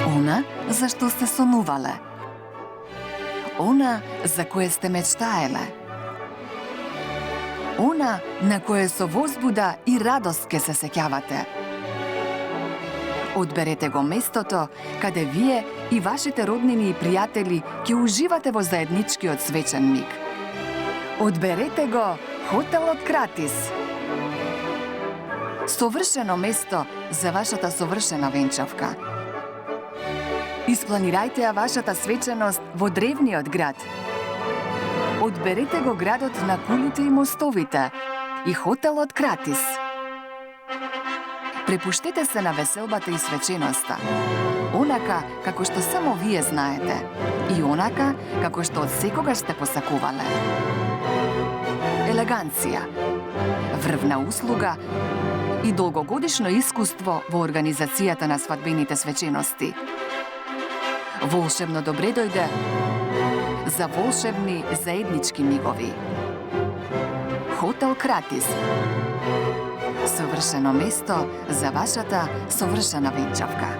Она за што сте сонувале. Она за кое сте мечтаеле. Она на кое со возбуда и радост ке се сеќавате. Одберете го местото каде вие и вашите роднини и пријатели ќе уживате во заедничкиот свечен миг. Одберете го Хотелот Кратис. Совршено место за вашата совршена венчавка. Испланирајте ја вашата свеченост во древниот град. Одберете го градот на кулите и мостовите и Хотелот Кратис. Препуштете се на веселбата и свеченоста. Онака како што само вие знаете и онака како што од секогаш сте посакувале. Елеганција, врвна услуга и долгогодишно искуство во организацијата на свадбените свечености. Волшебно добре дојде за волшебни заеднички мигови. Хотел Кратис. Совршено место за вашата совршена венчавка.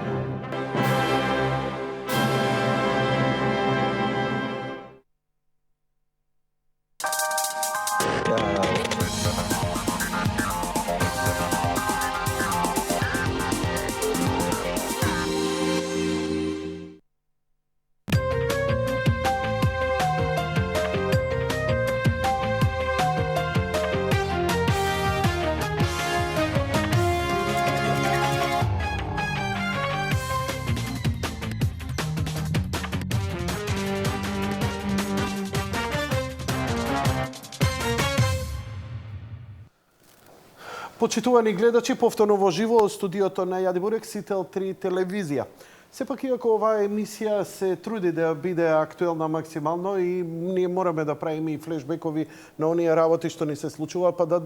Почитувани гледачи, повторно во живо од студиото на Јади Бурек, Сител 3 телевизија. Сепак, иако оваа емисија се труди да биде актуелна максимално и ние мораме да правиме и флешбекови на оние работи што ни се случува, па да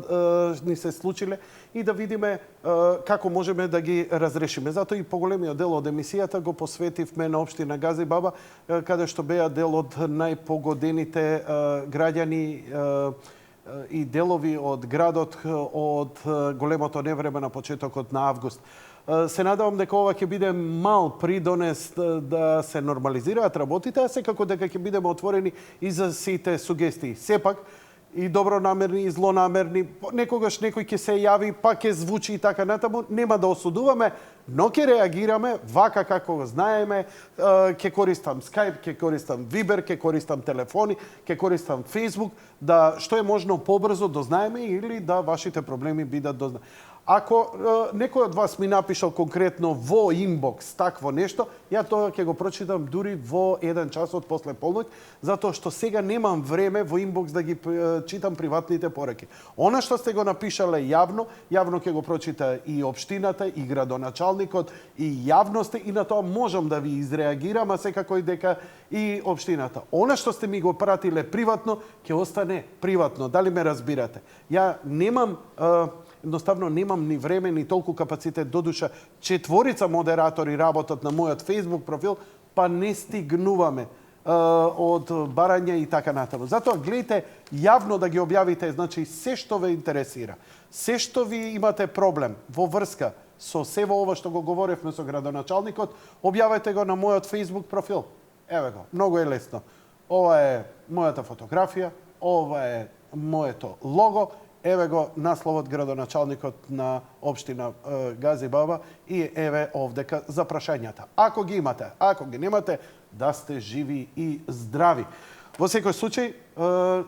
ни се случиле и да видиме како можеме да ги разрешиме. Затоа и поголемиот дел од емисијата го посветивме на општина Гази Баба, каде што беа дел од најпогодените граѓани и делови од градот од големото невреме на почетокот на август. Се надевам дека ова ќе биде мал придонес да се нормализираат работите, а секако дека ќе бидеме отворени и за сите сугестии. Сепак, и добронамерни, и злонамерни, некогаш некој ќе се јави, па ќе звучи и така натаму, нема да осудуваме, но ќе реагираме вака како го знаеме, ќе користам Skype, ќе користам Viber, ќе користам телефони, ќе користам Facebook, да што е можно побрзо дознаеме или да вашите проблеми бидат дознаеме. Ако некој од вас ми напишал конкретно во инбокс такво нешто, ја тоа ќе го прочитам дури во 1 час од после полноќ, затоа што сега немам време во инбокс да ги читам приватните пораки. Она што сте го напишале јавно ќе го прочита и општината, и градоначалникот, и јавноста, и на тоа можам да ви изреагирам, а секако и дека и општината. Она што сте ми го пратиле приватно, ќе остане приватно. Дали ме разбирате? Ја немам едноставно немам ни време, ни толку капацитет. Додуша, 4 модератори работат на мојот Facebook профил, па не стигнуваме од барања и така натаму. Затоа гледайте јавно да ги објавите, значи се што ве интересира, се што ви имате проблем во врска со сево ова што го говоревме со градоначалникот, објавете го на мојот Facebook профил. Еве го, многу е лесно. Ова е мојата фотографија, ова е моето лого, еве го насловот градоначалникот на општина Гази Баба и еве овдека за прашањата. Ако ги имате, ако ги немате, да сте живи и здрави. Во секој случај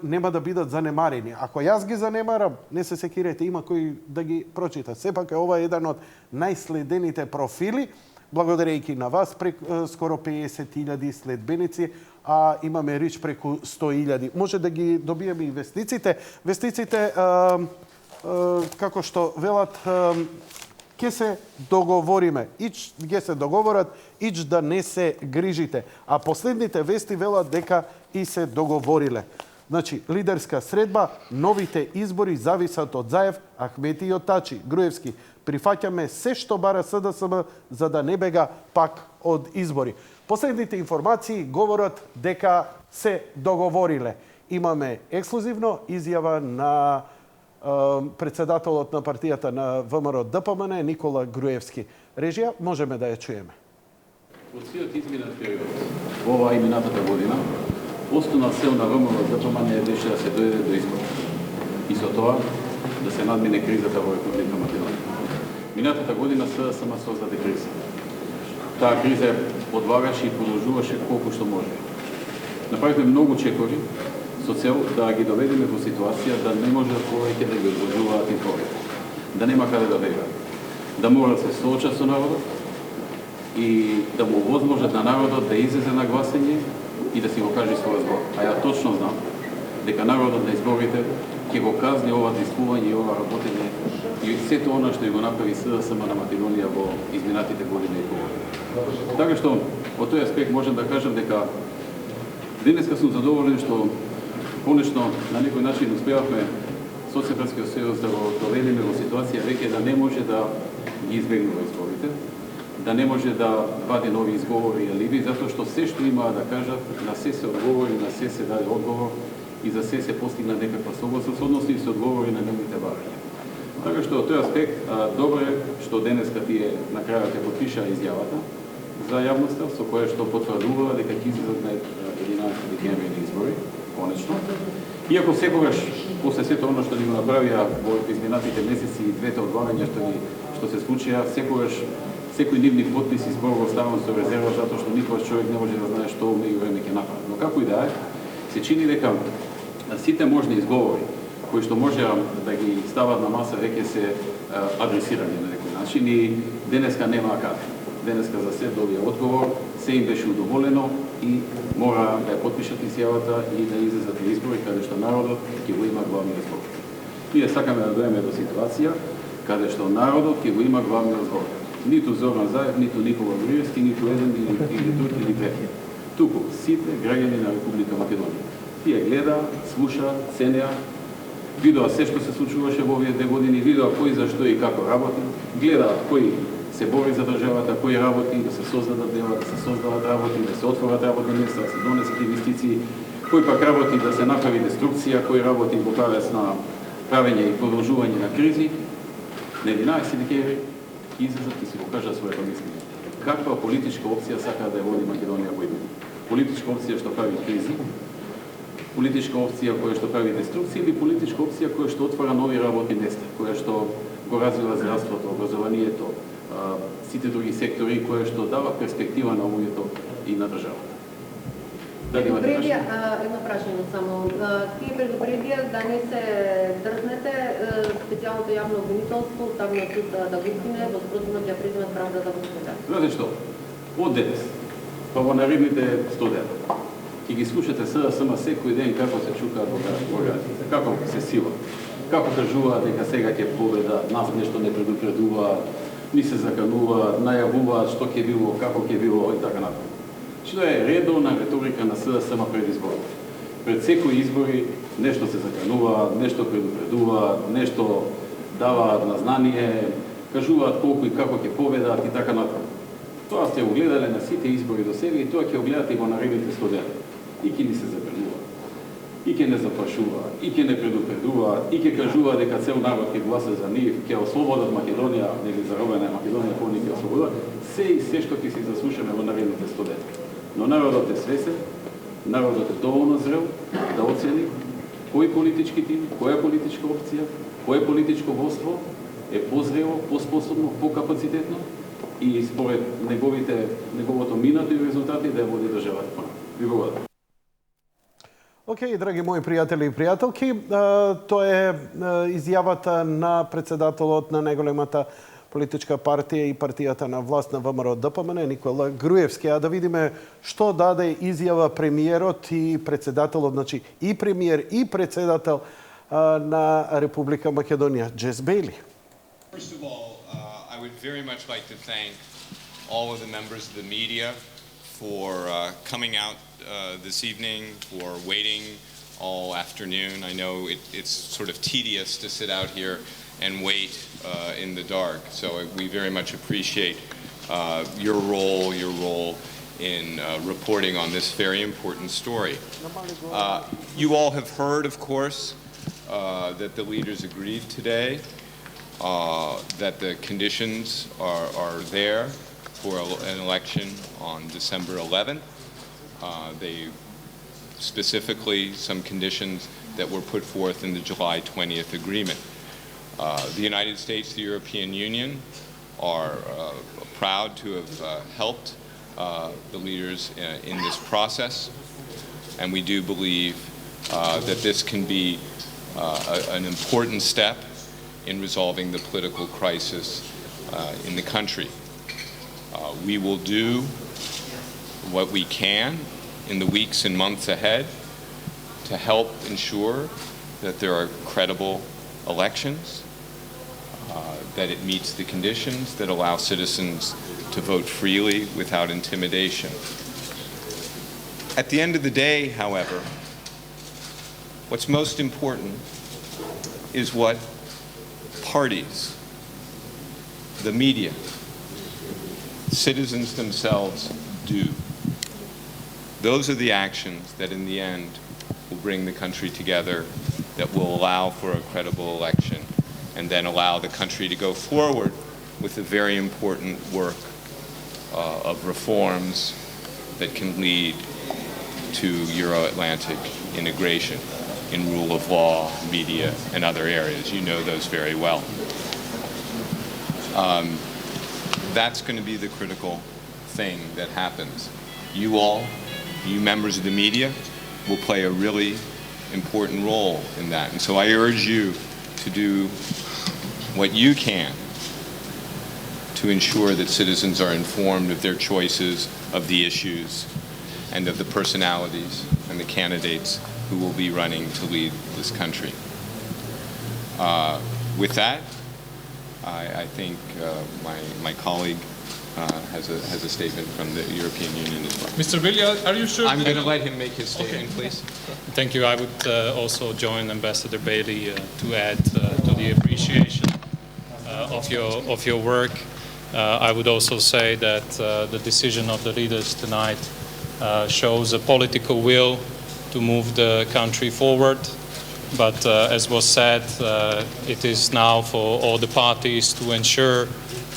нема да бидат занемарени. Ако јас ги занемарам, не се секирете, има кој да ги прочита. Сепак е ова еден од најследените профили, благодарејќи на вас, скоро 50.000 следбеници, а имаме рич преку 100.000. Може да ги добиеме и вестниците. Вестниците, како што велат, ќе се договориме. Ич ќе се договорат, ич да не се грижите. А последните вести велат дека и се договориле. Значи, лидерска средба, новите избори зависат од Заев, Ахмети и од Тачи, Груевски. Прифаќаме се што бара СДСМ за да не бега пак од избори. Последните информации говорат дека се договориле. Имаме ексклузивно изјава на председателот на партијата на ВМРО ДПМН Никола Груевски. Режија, можеме да ја чуеме. Од сиот изминат период, ова и минатата година, основна цел на ВМРО ДПМН беше да се дојде до избори. И со тоа да се надмине кризата во Република Македонија. Минатата година СДСМ создаде криза. Таа криза одлагаше и продолжуваше колку што може. Направивме многу чекори со цел да ги доведеме во ситуација да не може повеќе да ги одложуваат изборите, да нема каде да бегаат, да мора да се соочат со народот и да му овозможат на народот да излезе на гласање и да си го каже својот збор. А ја точно знам дека народот на изборите ќе го казни ова действување и ова работење и сето она што го направи СДСМ на Македонија во изминатите години и половина. Така што, од тој аспект можам да кажам дека денеска сум задоволен што конечно на некој начин успеавме Социјалистичкиот сојуз да го доведеме во ситуација веќе да не може да ги избегнува изборите, да не може да вади нови изговори и алиби, затоа што се што имаа да кажат, на се се одговори, на се се даде одговор и за се се постигна некаква согласност, односно и се одговори на нивните барања. Така што од тој аспект добро е што денеска тие на крајот ја потпишаа изјавата за јавноста, со која што потврдува дека ќе излезат на 11 декември на избори, конечно. Иако секогаш, после сето оно што ни го направија во изминатите месеци и двете одварања што се случија, секогаш секој нивни потпис избор го ставам со резерва, затоа што никогаш човек не може да знае што меѓу време ќе направи. Но како и да е, се чини дека сите можни изговори кои што може да ги стават на маса веќе се адресирани на некој начин и денеска нема каде. Денеска за се добија одговор, се им беше удоволено и мора да ја потпишат изјавата и да излезат на избори каде што народот ќе го има главниот збор. Ние сакаме да дојдеме до ситуација каде што народот ќе го има главниот збор. Ниту Зоран Заев, ниту Никола Груевски, ниту еден или друг или трети. Туку сите граѓани на Република Македонија. Тие гледа, слуша, ценеа, видоа се што се случуваше во овие 2 години, видоа кој зашто и како работи, гледа кој се бори за државата, кој работи, да се создадат дела, да се создават работи, да се отворат работни места, да се донесат инвестиции, кој пак работи да се направи деструкција, кој работи во правец на правење и продолжување на кризи. На 11 декември ќе излезат, ќе си го кажат своето мислење. Каква политичка опција сака да ја води Македонија во иднина? Политичка опција што прави кризи, политичка опција која што прави деструкција или политичка опција која што отвара нови работни места, која што го развива здравството, образованието, сите други сектори, која што дава перспектива на луѓето и на државата. Предупредија, едно прашање само. Тие предупредија да не се дрзнете, специјалното јавно обвинителство ставно суд да го искине, во спротивно ќе преземат правда да го споделат. Знаете што? Од денес, па во наредните 100 дена, ќе ги слушате СДСМ секој ден како се чукаат во границите, како се сила, како кажуваат дека сега ќе победа, нас нешто не предупредуваат, ни се закануваат, најавуваат што ќе било, како ќе било и така натаму. Што е редовна риторика на СДСМ пред изборите. Пред секои избори нешто се закануваат, нешто предупредуваат, нешто даваат на знание, кажуваат колку и како ќе победат и така натаму. Тоа сте го гледале на сите избори до сега и тоа ќе го гледате и во наредните 100 дена. И ќе ни се закануваат, и ќе не заплашуваат, и ќе не предупредуваат, и ќе кажуваат дека цел народ ќе гласа за нив, ќе ослободат Македонија, нели заробена е Македонија, кој ни ќе ослободат, се и се што ќе си заслушаме во наредните 100 дена. Но народот е свесен, народот е доволно зрел да оцени кој политички тим, која политичка опција, кое политичко водство е позрело, поспособно, покапацитетно и според неговото минато и резултати да ја води државата понапред. Ви благодарам. Океј, драги мои пријатели и пријателки, тоа е изјавата на председателот на најголемата политичка партија и партијата на власт на ВМРО ДПМН Никола Груевски. А да видиме што даде изјава премиерот и председателот, значи и премиер и председател на Република Македонија, Джес Бејли. First of all, I would very much like to thank all of the members of the media for coming out this evening, for waiting all afternoon. I know it's sort of tedious to sit out here and wait in the dark. So we very much appreciate your role in reporting on this very important story. You all have heard, of course, that the leaders agreed today that the conditions are there for an election on December 11th. They specifically some conditions that were put forth in the July 20th agreement. The United States, the European Union are proud to have helped the leaders in this process, and we do believe that this can be an important step in resolving the political crisis in the country. We will do what we can in the weeks and months ahead to help ensure that there are credible elections, that it meets the conditions that allow citizens to vote freely without intimidation. At the end of the day, however, what's most important is what parties, the media, citizens themselves do. Those are the actions that in the end will bring the country together, that will allow for a credible election, and then allow the country to go forward with the very important work of reforms that can lead to Euro-Atlantic integration in rule of law, media, and other areas. You know those very well. That's going to be the critical thing that happens. You all, you members of the media, will play a really important role in that. And so I urge you to do what you can to ensure that citizens are informed of their choices, of the issues, and of the personalities and the candidates who will be running to lead this country. With that, I think my colleague has a statement from the European Union as well. Mr. Billy, are you sure? I'm going to let him make his statement, please. Thank you. I would also join Ambassador Bailey to add to the appreciation of your work. I would also say that the decision of the leaders tonight shows a political will to move the country forward. But as was said, it is now for all the parties to ensure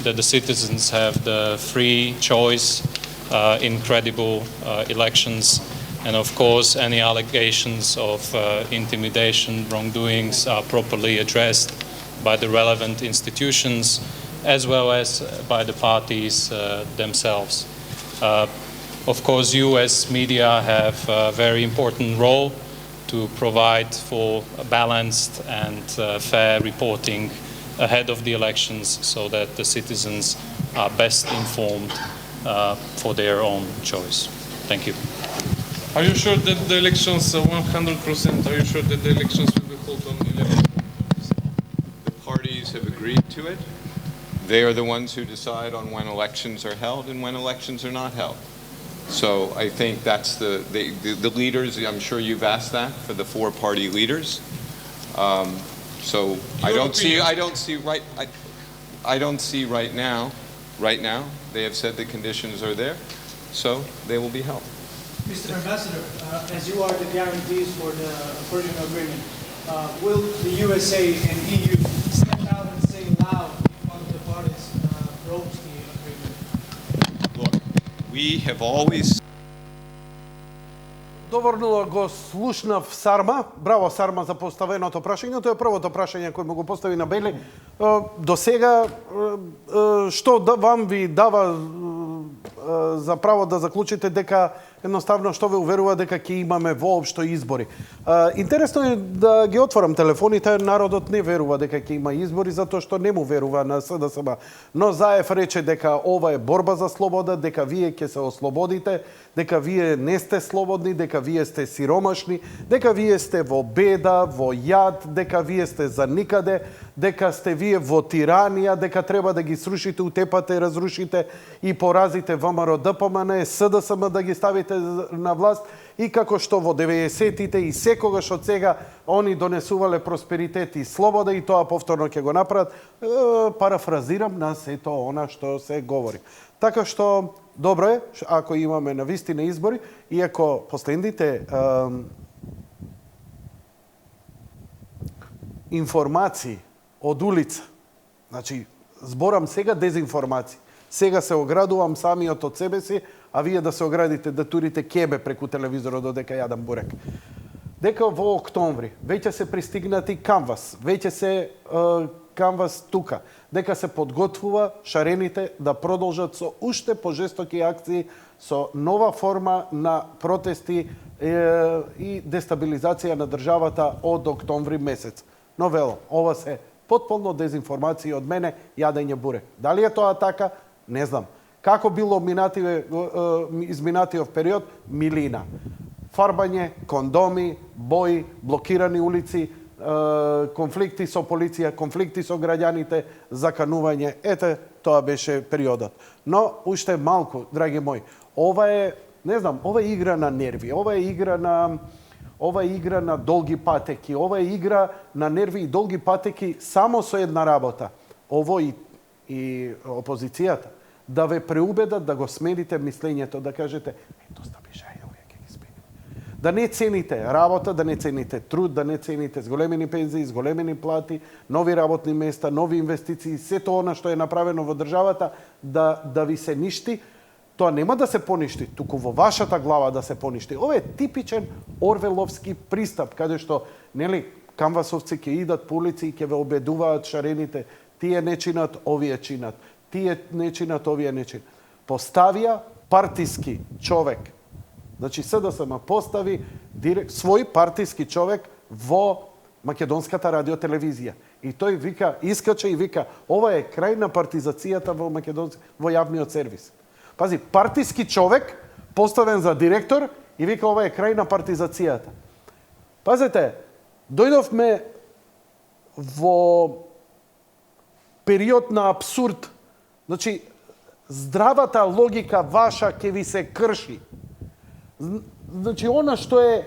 that the citizens have the free choice in credible elections. And of course, any allegations of intimidation, wrongdoings are properly addressed by the relevant institutions as well as by the parties themselves. Of course, you as media have a very important role to provide for a balanced and fair reporting ahead of the elections so that the citizens are best informed for their own choice. Thank you. Are you sure that the elections, 100%, are you sure that the elections will be held on 11? The parties have agreed to it. They are the ones who decide on when elections are held and when elections are not held. So I think that's the leaders. I'm sure you've asked that for the four-party leaders. So I don't see right now. Right now, they have said the conditions are there, so they will be held. Mr. Ambassador, as you are the guarantees for the Persian agreement, will the USA and EU step out and say loud if one of the parties broke the agreement? Look, we have always. Доволно го слушнав Сарма. Браво, Сарма, за поставеното прашање. Тоа е првото прашање кој му го постави на Бели. До сега, што вам ви дава за право да заклучите дека едноставно што ве уверува дека ќе имаме воопшто избори. Интересно е да ги отворам телефоните, народот не верува дека ќе има избори затоа што не му верува на СДСМ. Но Заев рече дека ова е борба за слобода, дека вие ќе се ослободите, дека вие не сте слободни, дека вие сте сиромашни, дека вие сте во беда, во јад, дека вие сте за никаде, дека сте вие во тиранија, дека треба да ги срушите, утепате, разрушите и поразите ВМРО ДПМН, СДСМ да ги ставите на власт и како што во 90-тите и секогаш од сега они донесувале просперитет и слобода и тоа повторно ќе го направат. Парафразирам на сето она што се говори. Така што добро е ако имаме навистина избори и ако последните информации од улица, значи зборам сега дезинформации, сега се оградувам самиот од себе си, а вие да се оградите, да турите кебе преку телевизорот додека јадам бурек. Дека во октомври веќе се пристигнати канвас, веќе се канвас тука, дека се подготвува шарените да продолжат со уште пожестоки акции, со нова форма на протести и дестабилизација на државата од октомври месец. Но вело, ова се потполно дезинформации од мене, јадење бурек. Дали е тоа така? Не знам. Како било изминатиот период? Милина. Фарбање, кондоми, бои, блокирани улици, конфликти со полиција, конфликти со граѓаните, заканување. Ете, тоа беше периодот. Но уште малку, драги мои. Ова е, не знам, ова е игра на нерви, ова е игра на долги патеки, ова е игра на нерви и долги патеки само со една работа. Ово и опозицијата да ве преубедат да го смените мислењето, да кажете, доста беше, овие ќе ги сменим. Да не цените работа, да не цените труд, да не цените зголемени пензии, зголемени плати, нови работни места, нови инвестиции, сето она што е направено во државата, да ви се ништи. Тоа нема да се поништи, туку во вашата глава да се поништи. Ова е типичен орвеловски пристап, каде што, нели, канвасовци ќе идат по улици и ќе ве обедуваат шарените. Тие не чинат, овие чинат. Тие не чинат, овие не чинат. Поставија партиски човек. Значи, СДСМ постави свој партиски човек во Македонската радиотелевизија. И тој вика, искача и вика, ова е крај на партизацијата во јавниот сервис. Пази, партиски човек, поставен за директор, и вика, ова е крај на партизацијата. Пазете, дојдовме во период на абсурд. Значи, здравата логика ваша ќе ви се крши. Значи, она што е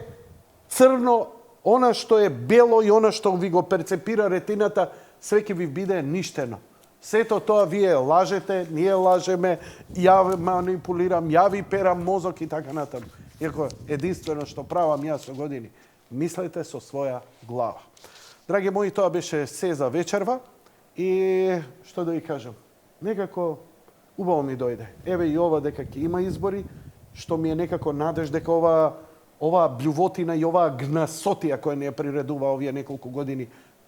црно, она што е бело и она што ви го перцепира ретината, све ќе ви биде ништено. Сето тоа вие лажете, ние лажеме, ја манипулирам, ја ви перам мозок и така натаму. Иако единствено што правам јас со години, мислете со своја глава. Драги мои, тоа беше се за вечерва и што да ви кажам? некако убаво ми дојде. Еве и ова дека ќе има избори, што ми е некако надеж дека оваа блювотина и оваа гнасотија која не ја приредува овие неколку години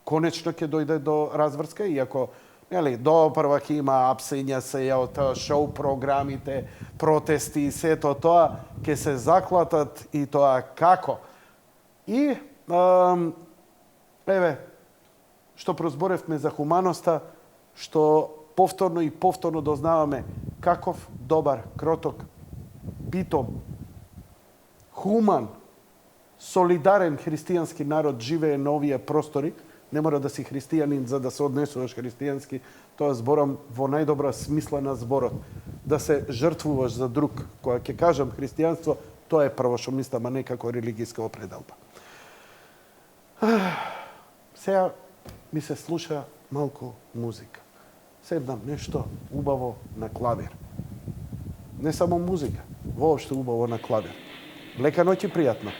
конечно ќе дојде до разврска, иако нели, допрва ќе има апсења се од шоу програмите, протести и сето тоа, ќе се заклатат и тоа како. И, еве, што прозборевме за хуманоста, што повторно и повторно дознаваме каков добар, кроток, битом, хуман, солидарен христијански народ живее на овие простори. Не мора да си христијанин за да се однесуваш христијански, тоа зборам во најдобра смисла на зборот. Да се жртвуваш за друг. Кога ќе кажам христијанство, тоа е прво што мислам, а не како религијска определба. Сега ми се слуша малку музика. Седнам нешто убаво на клавир. Не само музика, воопшто убаво на клавир. Лека ноќ и пријатно.